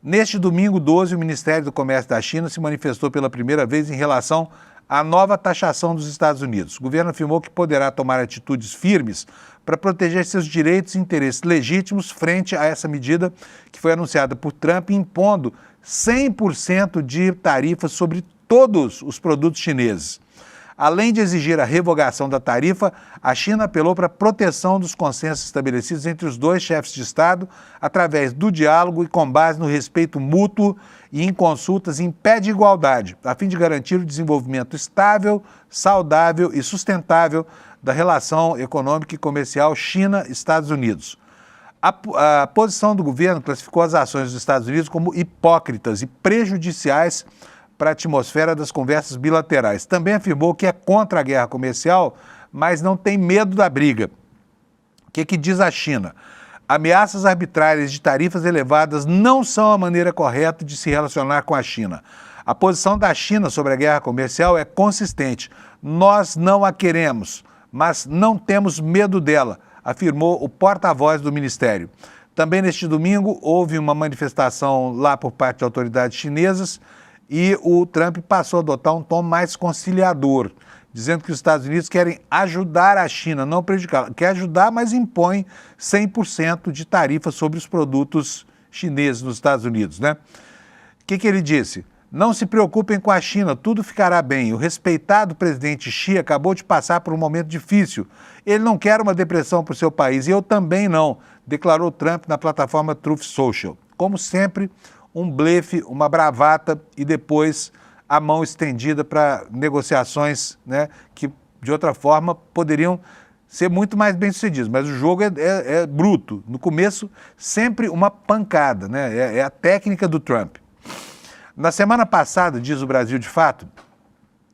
Neste domingo 12, o Ministério do Comércio da China se manifestou pela primeira vez em relação à nova taxação dos Estados Unidos. O governo afirmou que poderá tomar atitudes firmes para proteger seus direitos e interesses legítimos frente a essa medida que foi anunciada por Trump, impondo 100% de tarifas sobre todos os produtos chineses. Além de exigir a revogação da tarifa, a China apelou para a proteção dos consensos estabelecidos entre os dois chefes de Estado através do diálogo e com base no respeito mútuo e em consultas em pé de igualdade, a fim de garantir o desenvolvimento estável, saudável e sustentável da relação econômica e comercial China-Estados Unidos. A posição do governo classificou as ações dos Estados Unidos como hipócritas e prejudiciais para a atmosfera das conversas bilaterais. Também afirmou que é contra a guerra comercial, mas não tem medo da briga. O que diz a China? Ameaças arbitrárias de tarifas elevadas não são a maneira correta de se relacionar com a China. A posição da China sobre a guerra comercial é consistente. Nós não a queremos, mas não temos medo dela, afirmou o porta-voz do ministério. Também neste domingo houve uma manifestação lá por parte de autoridades chinesas e o Trump passou a adotar um tom mais conciliador, dizendo que os Estados Unidos querem ajudar a China, não prejudicá-la. Quer ajudar, mas impõe 100% de tarifa sobre os produtos chineses nos Estados Unidos, né? O que ele disse? Não se preocupem com a China, tudo ficará bem. O respeitado presidente Xi acabou de passar por um momento difícil. Ele não quer uma depressão para o seu país e eu também não, declarou Trump na plataforma Truth Social. Como sempre, um blefe, uma bravata e depois a mão estendida para negociações, né, que de outra forma poderiam ser muito mais bem-sucedidas. Mas o jogo é bruto. No começo, sempre uma pancada, né? É a técnica do Trump. Na semana passada, diz o Brasil de Fato,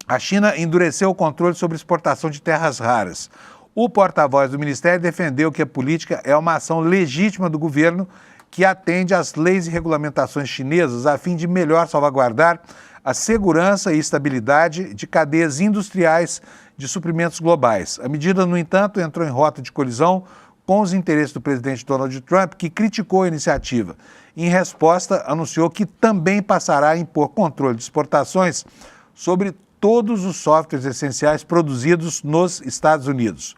a China endureceu o controle sobre exportação de terras raras. O porta-voz do Ministério defendeu que a política é uma ação legítima do governo que atende às leis e regulamentações chinesas a fim de melhor salvaguardar a segurança e estabilidade de cadeias industriais de suprimentos globais. A medida, no entanto, entrou em rota de colisão com os interesses do presidente Donald Trump, que criticou a iniciativa. Em resposta, anunciou que também passará a impor controle de exportações sobre todos os softwares essenciais produzidos nos Estados Unidos.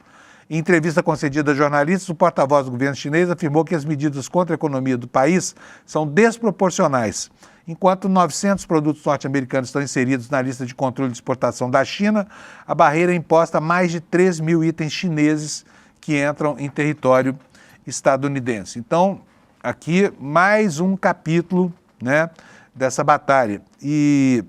Em entrevista concedida a jornalistas, o porta-voz do governo chinês afirmou que as medidas contra a economia do país são desproporcionais. Enquanto 900 produtos norte-americanos estão inseridos na lista de controle de exportação da China, a barreira é imposta a mais de 3 mil itens chineses que entram em território estadunidense. Então, aqui mais um capítulo, né, dessa batalha. E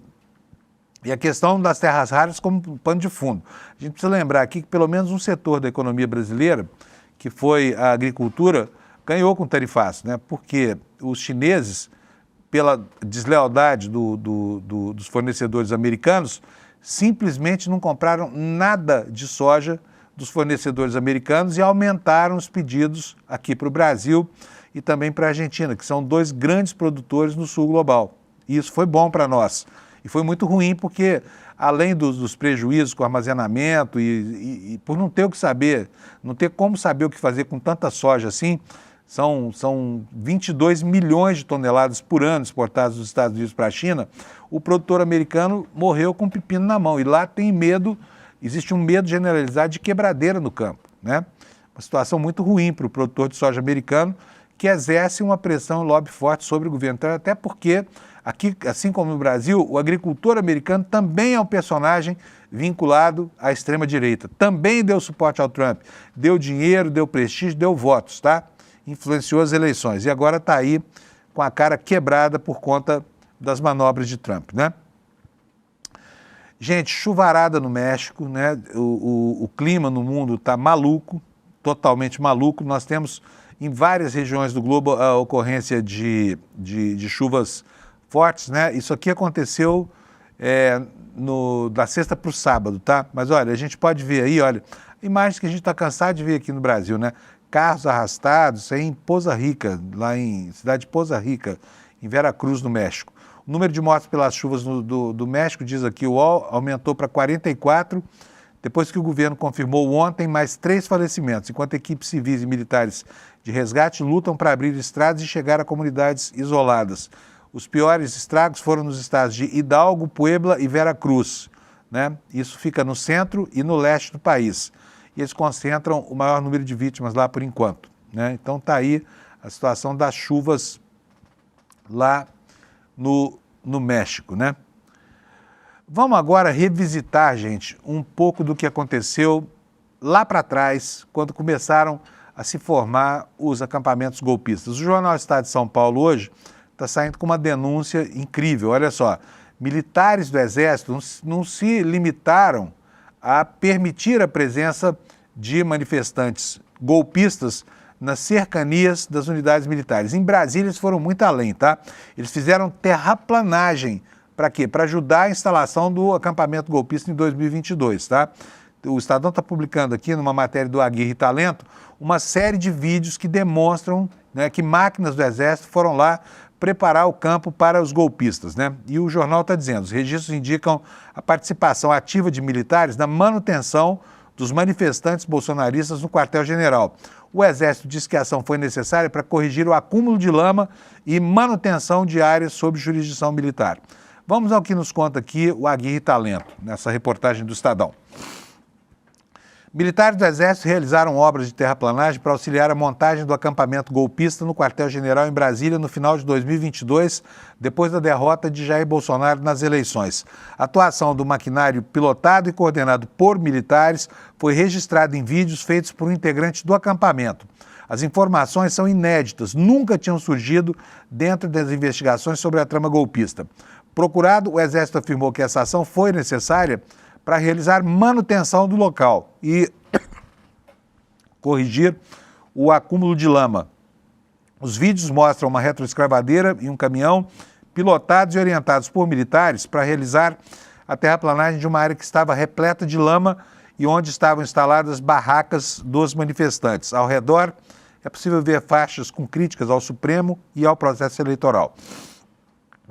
a questão das terras raras como pano de fundo. A gente precisa lembrar aqui que pelo menos um setor da economia brasileira, que foi a agricultura, ganhou com tarifaço, né? Porque os chineses, pela deslealdade dos fornecedores americanos, simplesmente não compraram nada de soja dos fornecedores americanos e aumentaram os pedidos aqui para o Brasil e também para a Argentina, que são dois grandes produtores no sul global. E isso foi bom para nós. E foi muito ruim porque, além dos prejuízos com armazenamento e por não ter o que saber, não ter como saber o que fazer com tanta soja assim, são 22 milhões de toneladas por ano exportadas dos Estados Unidos para a China, o produtor americano morreu com um pepino na mão. E lá tem medo, existe um medo generalizado de quebradeira no campo, né? Uma situação muito ruim para o produtor de soja americano, que exerce uma pressão e lobby forte sobre o governo. Então, até porque aqui, assim como no Brasil, o agricultor americano também é um personagem vinculado à extrema-direita. Também deu suporte ao Trump, deu dinheiro, deu prestígio, deu votos, tá? Influenciou as eleições. E agora está aí com a cara quebrada por conta das manobras de Trump, né? Gente, chuvarada no México, né? O clima no mundo está maluco, totalmente maluco. Nós temos em várias regiões do globo a ocorrência de chuvas fortes, né? Isso aqui aconteceu da sexta para o sábado, tá? Mas olha, a gente pode ver aí, olha, imagens que a gente está cansado de ver aqui no Brasil, né? Carros arrastados, isso aí em Poza Rica, lá em cidade de Poza Rica, em Veracruz, no México. O número de mortes pelas chuvas do México, diz aqui o UOL, aumentou para 44, depois que o governo confirmou ontem mais 3 falecimentos, enquanto equipes civis e militares de resgate lutam para abrir estradas e chegar a comunidades isoladas. Os piores estragos foram nos estados de Hidalgo, Puebla e Veracruz, né? Isso fica no centro e no leste do país. E eles concentram o maior número de vítimas lá por enquanto, né? Então está aí a situação das chuvas lá no México, né? Vamos agora revisitar, gente, um pouco do que aconteceu lá para trás, quando começaram a se formar os acampamentos golpistas. O Jornal Estado de São Paulo hoje está saindo com uma denúncia incrível. Olha só, militares do Exército não se limitaram a permitir a presença de manifestantes golpistas nas cercanias das unidades militares. Em Brasília, eles foram muito além, tá? Eles fizeram terraplanagem Para quê? Para ajudar a instalação do acampamento golpista em 2022, tá? O Estadão está publicando aqui, numa matéria do Aguirre Talento, uma série de vídeos que demonstram, né, que máquinas do Exército foram lá preparar o campo para os golpistas, né? E o jornal está dizendo, os registros indicam a participação ativa de militares na manutenção dos manifestantes bolsonaristas no quartel-general. O Exército diz que a ação foi necessária para corrigir o acúmulo de lama e manutenção de áreas sob jurisdição militar. Vamos ao que nos conta aqui o Aguirre Talento, nessa reportagem do Estadão. Militares do Exército realizaram obras de terraplanagem para auxiliar a montagem do acampamento golpista no quartel-general em Brasília no final de 2022, depois da derrota de Jair Bolsonaro nas eleições. A atuação do maquinário pilotado e coordenado por militares foi registrada em vídeos feitos por um integrante do acampamento. As informações são inéditas, nunca tinham surgido dentro das investigações sobre a trama golpista. Procurado, o Exército afirmou que essa ação foi necessária para realizar manutenção do local e corrigir o acúmulo de lama. Os vídeos mostram uma retroescavadeira e um caminhão pilotados e orientados por militares para realizar a terraplanagem de uma área que estava repleta de lama e onde estavam instaladas barracas dos manifestantes. Ao redor, é possível ver faixas com críticas ao Supremo e ao processo eleitoral.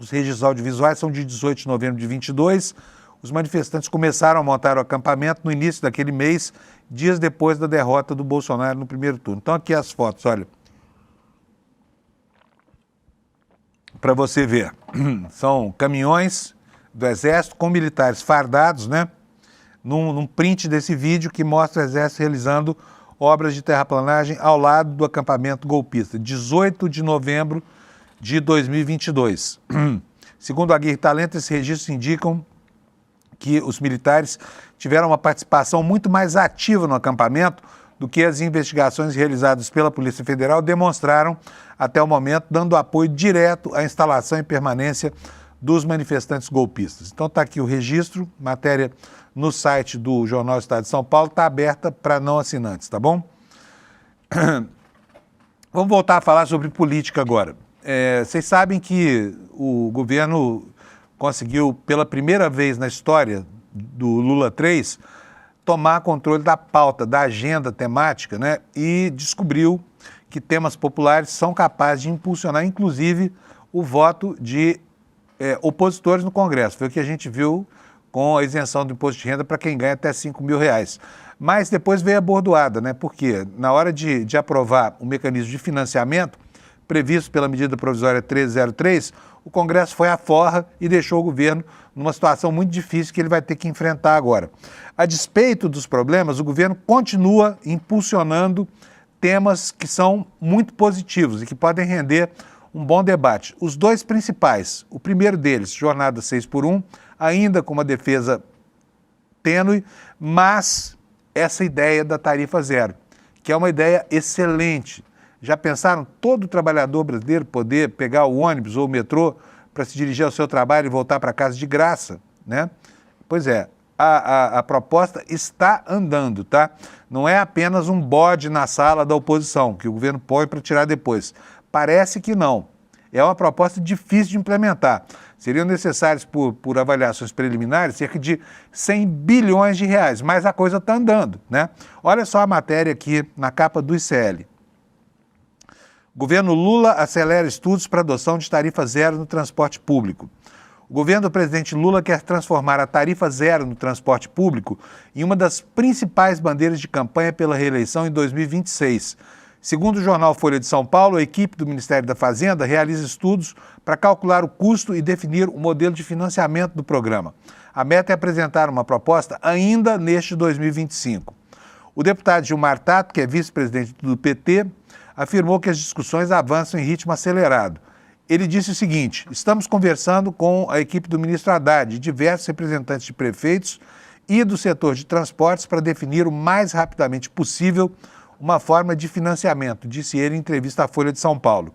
Os registros audiovisuais são de 18 de novembro de 22. Os manifestantes começaram a montar o acampamento no início daquele mês, dias depois da derrota do Bolsonaro no primeiro turno. Então aqui as fotos, olha. Para você ver, são caminhões do Exército com militares fardados, né? Num print desse vídeo que mostra o Exército realizando obras de terraplanagem ao lado do acampamento golpista, 18 de novembro de 2022. Segundo a Aguirre Talento, esses registros indicam que os militares tiveram uma participação muito mais ativa no acampamento do que as investigações realizadas pela Polícia Federal demonstraram até o momento, dando apoio direto à instalação e permanência dos manifestantes golpistas. Então está aqui o registro, matéria no site do Jornal Estado de São Paulo, está aberta para não assinantes, tá bom? Vamos voltar a falar sobre política agora. Vocês sabem que o governo conseguiu, pela primeira vez na história do Lula 3, tomar controle da pauta, da agenda temática, né? E descobriu que temas populares são capazes de impulsionar, inclusive, o voto de opositores no Congresso. Foi o que a gente viu com a isenção do imposto de renda para quem ganha até R$5.000. Mas depois veio a bordoada, né? Porque na hora de aprovar o mecanismo de financiamento previsto pela medida provisória 1303, o Congresso foi à forra e deixou o governo numa situação muito difícil que ele vai ter que enfrentar agora. A despeito dos problemas, o governo continua impulsionando temas que são muito positivos e que podem render um bom debate. Os dois principais, o primeiro deles, jornada 6x1, ainda com uma defesa tênue, mas essa ideia da tarifa zero, que é uma ideia excelente. Já pensaram todo trabalhador brasileiro poder pegar o ônibus ou o metrô para se dirigir ao seu trabalho e voltar para casa de graça, né? Pois é, a proposta está andando, tá? Não é apenas um bode na sala da oposição, que o governo põe para tirar depois. Parece que não. É uma proposta difícil de implementar. Seriam necessários, por avaliações preliminares, cerca de 100 bilhões de reais, mas a coisa está andando, né? Olha só a matéria aqui na capa do ICL. Governo Lula acelera estudos para adoção de tarifa zero no transporte público. O governo do presidente Lula quer transformar a tarifa zero no transporte público em uma das principais bandeiras de campanha pela reeleição em 2026. Segundo o jornal Folha de São Paulo, a equipe do Ministério da Fazenda realiza estudos para calcular o custo e definir o modelo de financiamento do programa. A meta é apresentar uma proposta ainda neste 2025. O deputado Gilmar Tato, que é vice-presidente do PT, afirmou que as discussões avançam em ritmo acelerado. Ele disse o seguinte: estamos conversando com a equipe do ministro Haddad e diversos representantes de prefeitos e do setor de transportes para definir o mais rapidamente possível uma forma de financiamento, disse ele em entrevista à Folha de São Paulo.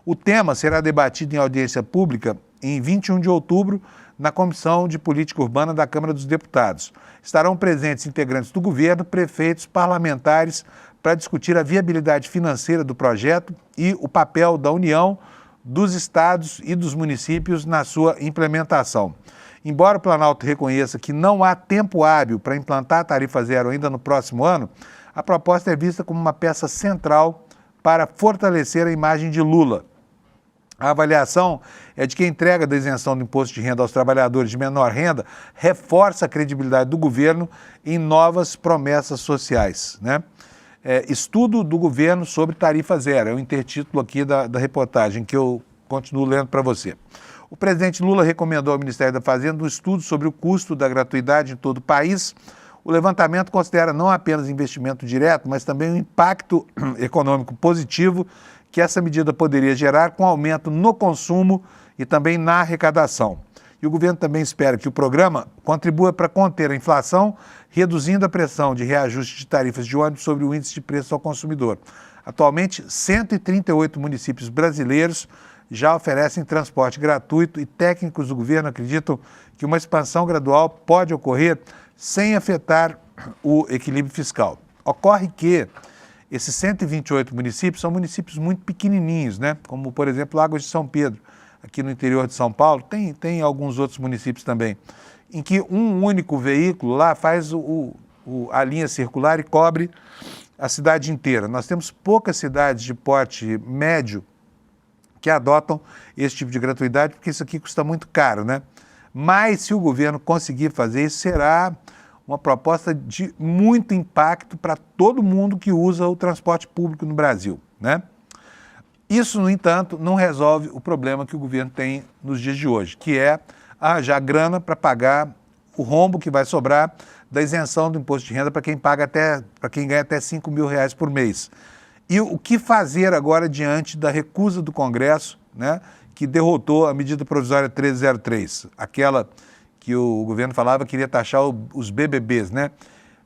O tema será debatido em audiência pública em 21 de outubro na Comissão de Política Urbana da Câmara dos Deputados. Estarão presentes integrantes do governo, prefeitos, parlamentares, para discutir a viabilidade financeira do projeto e o papel da União, dos estados e dos municípios na sua implementação. Embora o Planalto reconheça que não há tempo hábil para implantar a tarifa zero ainda no próximo ano, a proposta é vista como uma peça central para fortalecer a imagem de Lula. A avaliação é de que a entrega da isenção do imposto de renda aos trabalhadores de menor renda reforça a credibilidade do governo em novas promessas sociais, né? Estudo do governo sobre tarifa zero, é o intertítulo aqui da reportagem que eu continuo lendo para você. O presidente Lula recomendou ao Ministério da Fazenda um estudo sobre o custo da gratuidade em todo o país. O levantamento considera não apenas investimento direto, mas também o impacto econômico positivo que essa medida poderia gerar com aumento no consumo e também na arrecadação. E o governo também espera que o programa contribua para conter a inflação, reduzindo a pressão de reajuste de tarifas de ônibus sobre o índice de preço ao consumidor. Atualmente, 138 municípios brasileiros já oferecem transporte gratuito e técnicos do governo acreditam que uma expansão gradual pode ocorrer sem afetar o equilíbrio fiscal. Ocorre que esses 128 municípios são municípios muito pequenininhos, né? Como, por exemplo, Águas de São Pedro, aqui no interior de São Paulo, tem alguns outros municípios também, em que um único veículo lá faz a linha circular e cobre a cidade inteira. Nós temos poucas cidades de porte médio que adotam esse tipo de gratuidade, porque isso aqui custa muito caro, né? Mas se o governo conseguir fazer isso, será uma proposta de muito impacto para todo mundo que usa o transporte público no Brasil, né? Isso, no entanto, não resolve o problema que o governo tem nos dias de hoje, que é arranjar grana para pagar o rombo que vai sobrar da isenção do imposto de renda para quem ganha até R$5.000 por mês. E o que fazer agora diante da recusa do Congresso, né, que derrotou a medida provisória 1303, aquela que o governo falava que iria taxar os BBBs, né?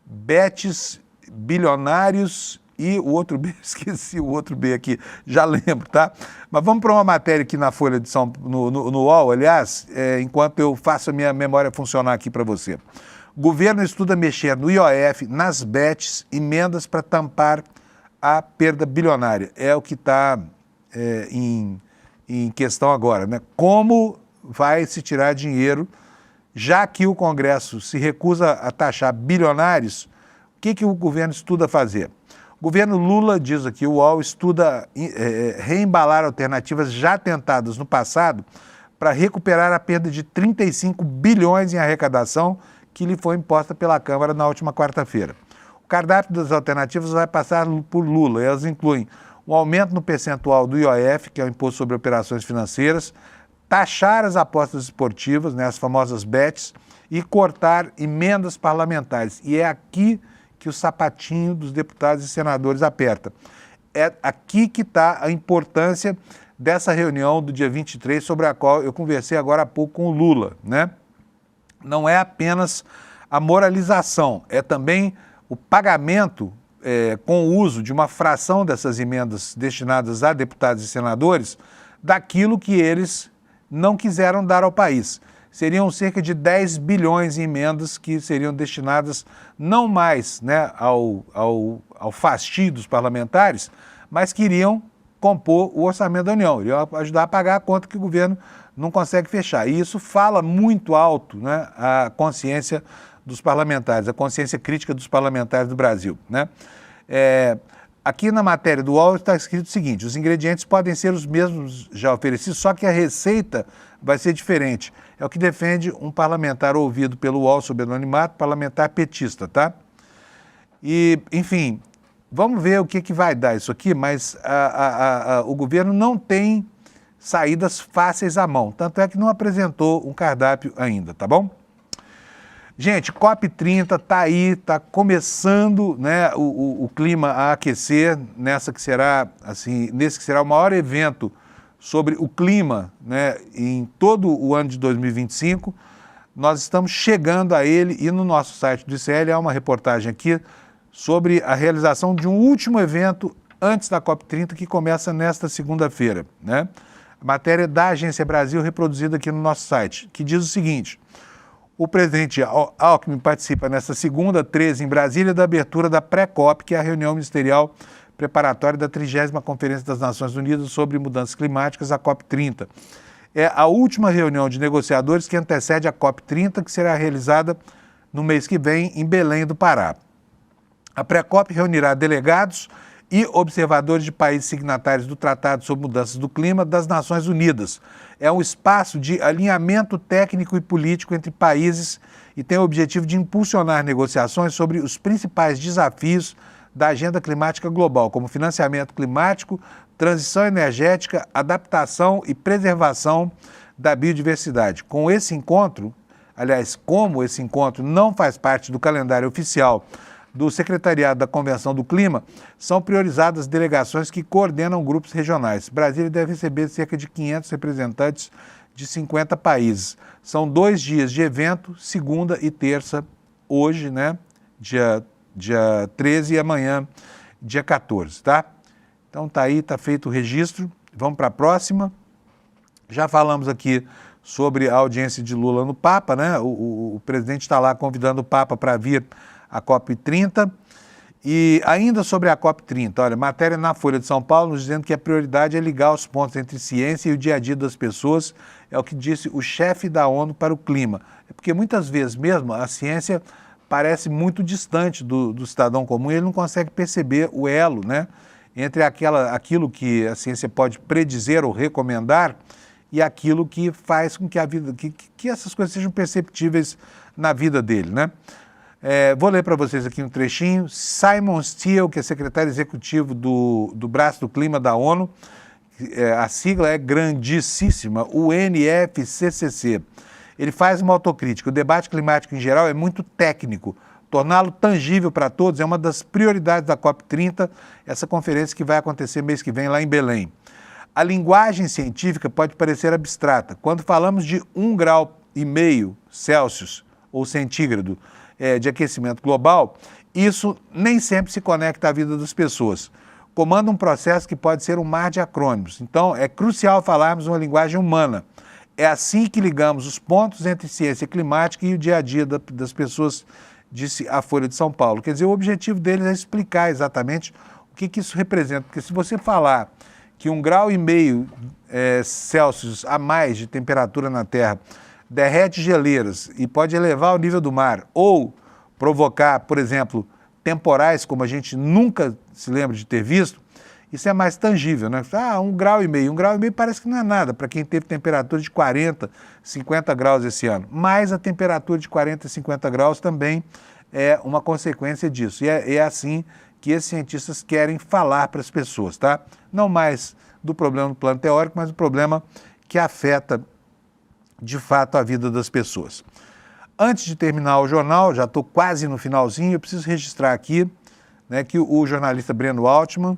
Betes, bilionários e o outro B, esqueci o outro B aqui, já lembro, tá? Mas vamos para uma matéria aqui na Folha de no UOL, aliás, enquanto eu faço a minha memória funcionar aqui para você. O governo estuda mexer no IOF, nas betes, emendas para tampar a perda bilionária. É o que está em questão agora, né? Como vai se tirar dinheiro, já que o Congresso se recusa a taxar bilionários, o que o governo estuda fazer? O governo Lula, diz aqui o UOL, estuda reembalar alternativas já tentadas no passado para recuperar a perda de 35 bilhões em arrecadação que lhe foi imposta pela Câmara na última quarta-feira. O cardápio das alternativas vai passar por Lula. Elas incluem um aumento no percentual do IOF, que é o Imposto sobre Operações Financeiras, taxar as apostas esportivas, né, as famosas bets, e cortar emendas parlamentares. E é aqui que o sapatinho dos deputados e senadores aperta. É aqui que está a importância dessa reunião do dia 23, sobre a qual eu conversei agora há pouco com o Lula, né? Não é apenas a moralização, é também o pagamento com o uso de uma fração dessas emendas destinadas a deputados e senadores daquilo que eles não quiseram dar ao país. Seriam cerca de 10 bilhões em emendas que seriam destinadas não mais, né, ao fastio dos parlamentares, mas que iriam compor o orçamento da União, iriam ajudar a pagar a conta que o governo não consegue fechar. E isso fala muito alto, né, a consciência dos parlamentares, a consciência crítica dos parlamentares do Brasil, né? Aqui na matéria do UOL está escrito o seguinte: os ingredientes podem ser os mesmos já oferecidos, só que a receita vai ser diferente. É o que defende um parlamentar ouvido pelo UOL sob anonimato, parlamentar petista, tá? E, enfim, vamos ver o que vai dar isso aqui, mas o governo não tem saídas fáceis à mão, tanto é que não apresentou um cardápio ainda, tá bom? Gente, COP30 está aí, está começando, né, o clima a aquecer nesse que será o maior evento sobre o clima, né, em todo o ano de 2025. Nós estamos chegando a ele e no nosso site do ICL há uma reportagem aqui sobre a realização de um último evento antes da COP30 que começa nesta segunda-feira, né? A matéria da Agência Brasil reproduzida aqui no nosso site, que diz o seguinte: o presidente Alckmin participa nesta segunda, 13, em Brasília, da abertura da pré-COP, que é a reunião ministerial preparatória da 30ª Conferência das Nações Unidas sobre Mudanças Climáticas, a COP30. É a última reunião de negociadores que antecede a COP30, que será realizada no mês que vem em Belém do Pará. A pré-COP reunirá delegados e observadores de países signatários do Tratado sobre Mudanças do Clima das Nações Unidas. É um espaço de alinhamento técnico e político entre países e tem o objetivo de impulsionar negociações sobre os principais desafios da agenda climática global, como financiamento climático, transição energética, adaptação e preservação da biodiversidade. Com esse encontro, aliás, como esse encontro não faz parte do calendário oficial do Secretariado da Convenção do Clima, são priorizadas delegações que coordenam grupos regionais. Brasília deve receber cerca de 500 representantes de 50 países. São 2 dias de evento, segunda e terça, hoje, né, dia 13 e amanhã, dia 14, tá? Então tá aí, tá feito o registro. Vamos para a próxima. Já falamos aqui sobre a audiência de Lula no Papa, né? O presidente está lá convidando o Papa para vir à COP30. E ainda sobre a COP30, olha, matéria na Folha de São Paulo nos dizendo que a prioridade é ligar os pontos entre ciência e o dia a dia das pessoas, é o que disse o chefe da ONU para o clima. É porque muitas vezes mesmo a ciência parece muito distante do cidadão comum e ele não consegue perceber o elo, né, entre aquilo que a ciência pode predizer ou recomendar e aquilo que faz com que a vida, que essas coisas sejam perceptíveis na vida dele, né? Vou ler para vocês aqui um trechinho. Simon Stiell, que é secretário executivo do Braço do Clima da ONU, a sigla é grandíssima, UNFCCC. Ele faz uma autocrítica. O debate climático em geral é muito técnico. Torná-lo tangível para todos é uma das prioridades da COP30, essa conferência que vai acontecer mês que vem lá em Belém. A linguagem científica pode parecer abstrata. Quando falamos de 1,5 grau Celsius ou centígrado de aquecimento global, isso nem sempre se conecta à vida das pessoas. Comanda um processo que pode ser um mar de acrônimos. Então, é crucial falarmos uma linguagem humana. É assim que ligamos os pontos entre ciência climática e o dia a dia das pessoas, disse a Folha de São Paulo. Quer dizer, o objetivo deles é explicar exatamente o que isso representa. Porque se você falar que 1,5 grau Celsius a mais de temperatura na Terra derrete geleiras e pode elevar o nível do mar ou provocar, por exemplo, temporais como a gente nunca se lembra de ter visto, isso é mais tangível, né? 1,5 grau, 1,5 grau parece que não é nada para quem teve temperatura de 40, 50 graus esse ano. Mas a temperatura de 40 e 50 graus também é uma consequência disso. E é assim que esses cientistas querem falar para as pessoas, tá? Não mais do problema do plano teórico, mas do problema que afeta de fato a vida das pessoas. Antes de terminar o jornal, já estou quase no finalzinho, eu preciso registrar aqui, né, que o jornalista Breno Altman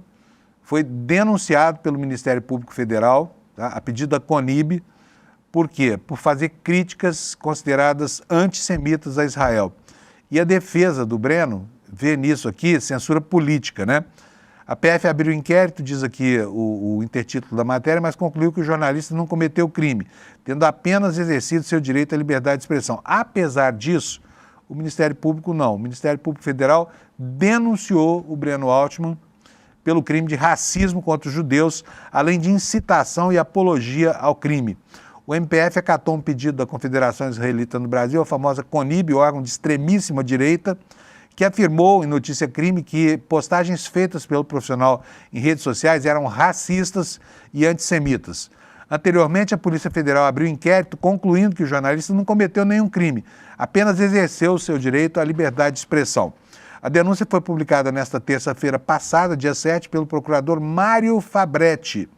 foi denunciado pelo Ministério Público Federal, tá, a pedido da CONIB. Por quê? Por fazer críticas consideradas antissemitas a Israel. E a defesa do Breno vê nisso aqui censura política, né? A PF abriu inquérito, diz aqui o intertítulo da matéria, mas concluiu que o jornalista não cometeu crime, tendo apenas exercido seu direito à liberdade de expressão. Apesar disso, o Ministério Público não. O Ministério Público Federal denunciou o Breno Altman pelo crime de racismo contra os judeus, além de incitação e apologia ao crime. O MPF acatou um pedido da Confederação Israelita no Brasil, a famosa CONIB, órgão de extremíssima direita, que afirmou em notícia crime que postagens feitas pelo profissional em redes sociais eram racistas e antissemitas. Anteriormente, a Polícia Federal abriu inquérito concluindo que o jornalista não cometeu nenhum crime, apenas exerceu o seu direito à liberdade de expressão. A denúncia foi publicada nesta terça-feira passada, dia 7, pelo procurador Mário Fabretti,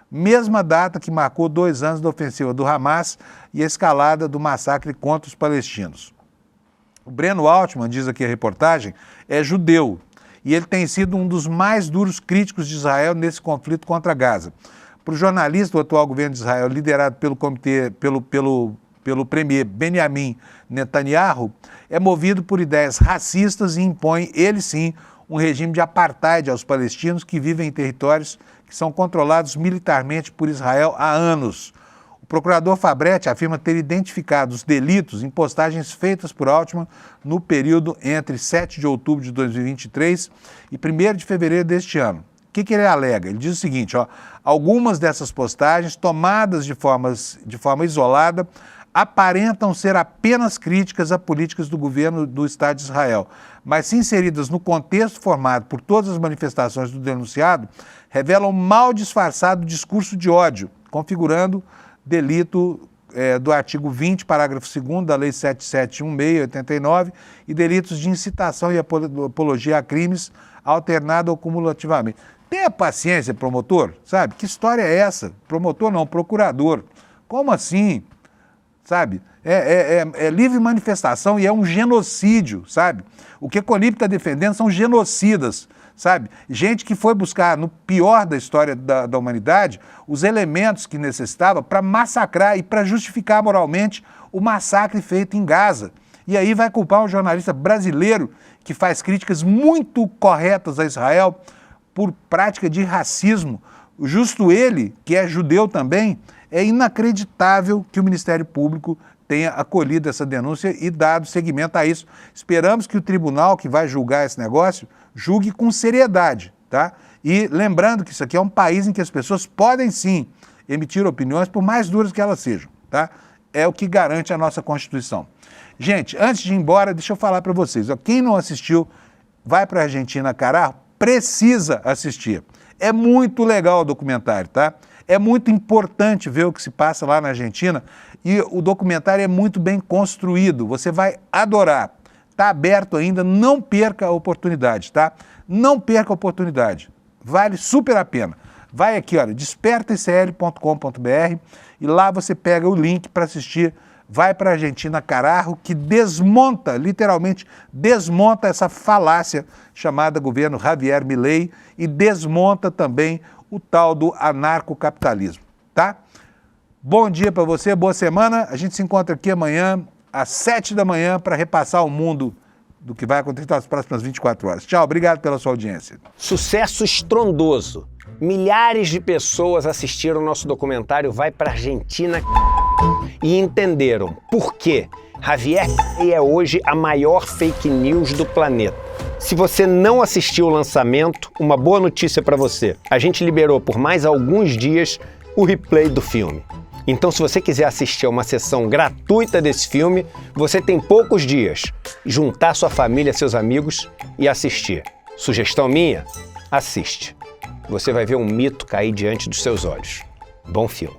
mesma data que marcou 2 anos da ofensiva do Hamas e a escalada do massacre contra os palestinos. O Breno Altman, diz aqui a reportagem, é judeu e ele tem sido um dos mais duros críticos de Israel nesse conflito contra Gaza. Para o jornalista, o atual governo de Israel, liderado pelo premier Benjamin Netanyahu, é movido por ideias racistas e impõe, ele sim, um regime de apartheid aos palestinos que vivem em territórios que são controlados militarmente por Israel há anos. O procurador Fabretti afirma ter identificado os delitos em postagens feitas por Altman no período entre 7 de outubro de 2023 e 1º de fevereiro deste ano. que ele alega? Ele diz o seguinte, ó, algumas dessas postagens, tomadas de forma isolada, aparentam ser apenas críticas a políticas do governo do Estado de Israel, mas se inseridas no contexto formado por todas as manifestações do denunciado, revelam mal disfarçado discurso de ódio, configurando delito do artigo 20, parágrafo 2º da Lei 7716/89 e delitos de incitação e apologia a crimes alternado ou cumulativamente. Tenha paciência, promotor, sabe? Que história é essa? Promotor não, procurador. Como assim? Sabe? É livre manifestação e é um genocídio, sabe? O que a Conip está defendendo são genocidas, sabe? Gente que foi buscar, no pior da história da humanidade, os elementos que necessitava para massacrar e para justificar moralmente o massacre feito em Gaza. E aí vai culpar um jornalista brasileiro que faz críticas muito corretas a Israel por prática de racismo. Justo ele, que é judeu também, é inacreditável que o Ministério Público tenha acolhido essa denúncia e dado seguimento a isso. Esperamos que o tribunal que vai julgar esse negócio julgue com seriedade, tá? E lembrando que isso aqui é um país em que as pessoas podem sim emitir opiniões, por mais duras que elas sejam, tá? É o que garante a nossa Constituição. Gente, antes de ir embora, deixa eu falar para vocês, ó, quem não assistiu, vai para a Argentina Carajo, precisa assistir. É muito legal o documentário, tá? É muito importante ver o que se passa lá na Argentina e o documentário é muito bem construído, você vai adorar. Está aberto ainda, não perca a oportunidade, tá? Não perca a oportunidade, vale super a pena. Vai aqui, olha, despertaicl.com.br e lá você pega o link para assistir. Vai para a Argentina Carajo, que desmonta, literalmente desmonta essa falácia chamada governo Javier Milei e desmonta também o tal do anarcocapitalismo, tá? Bom dia para você, boa semana. A gente se encontra aqui amanhã às 7 da manhã para repassar o mundo do que vai acontecer nas próximas 24 horas. Tchau, obrigado pela sua audiência. Sucesso estrondoso. Milhares de pessoas assistiram o nosso documentário Vai pra Argentina e entenderam por que Javier é hoje a maior fake news do planeta. Se você não assistiu o lançamento, uma boa notícia para você. A gente liberou por mais alguns dias o replay do filme. Então, se você quiser assistir a uma sessão gratuita desse filme, você tem poucos dias. Juntar sua família, seus amigos e assistir. Sugestão minha? Assiste. Você vai ver um mito cair diante dos seus olhos. Bom filme.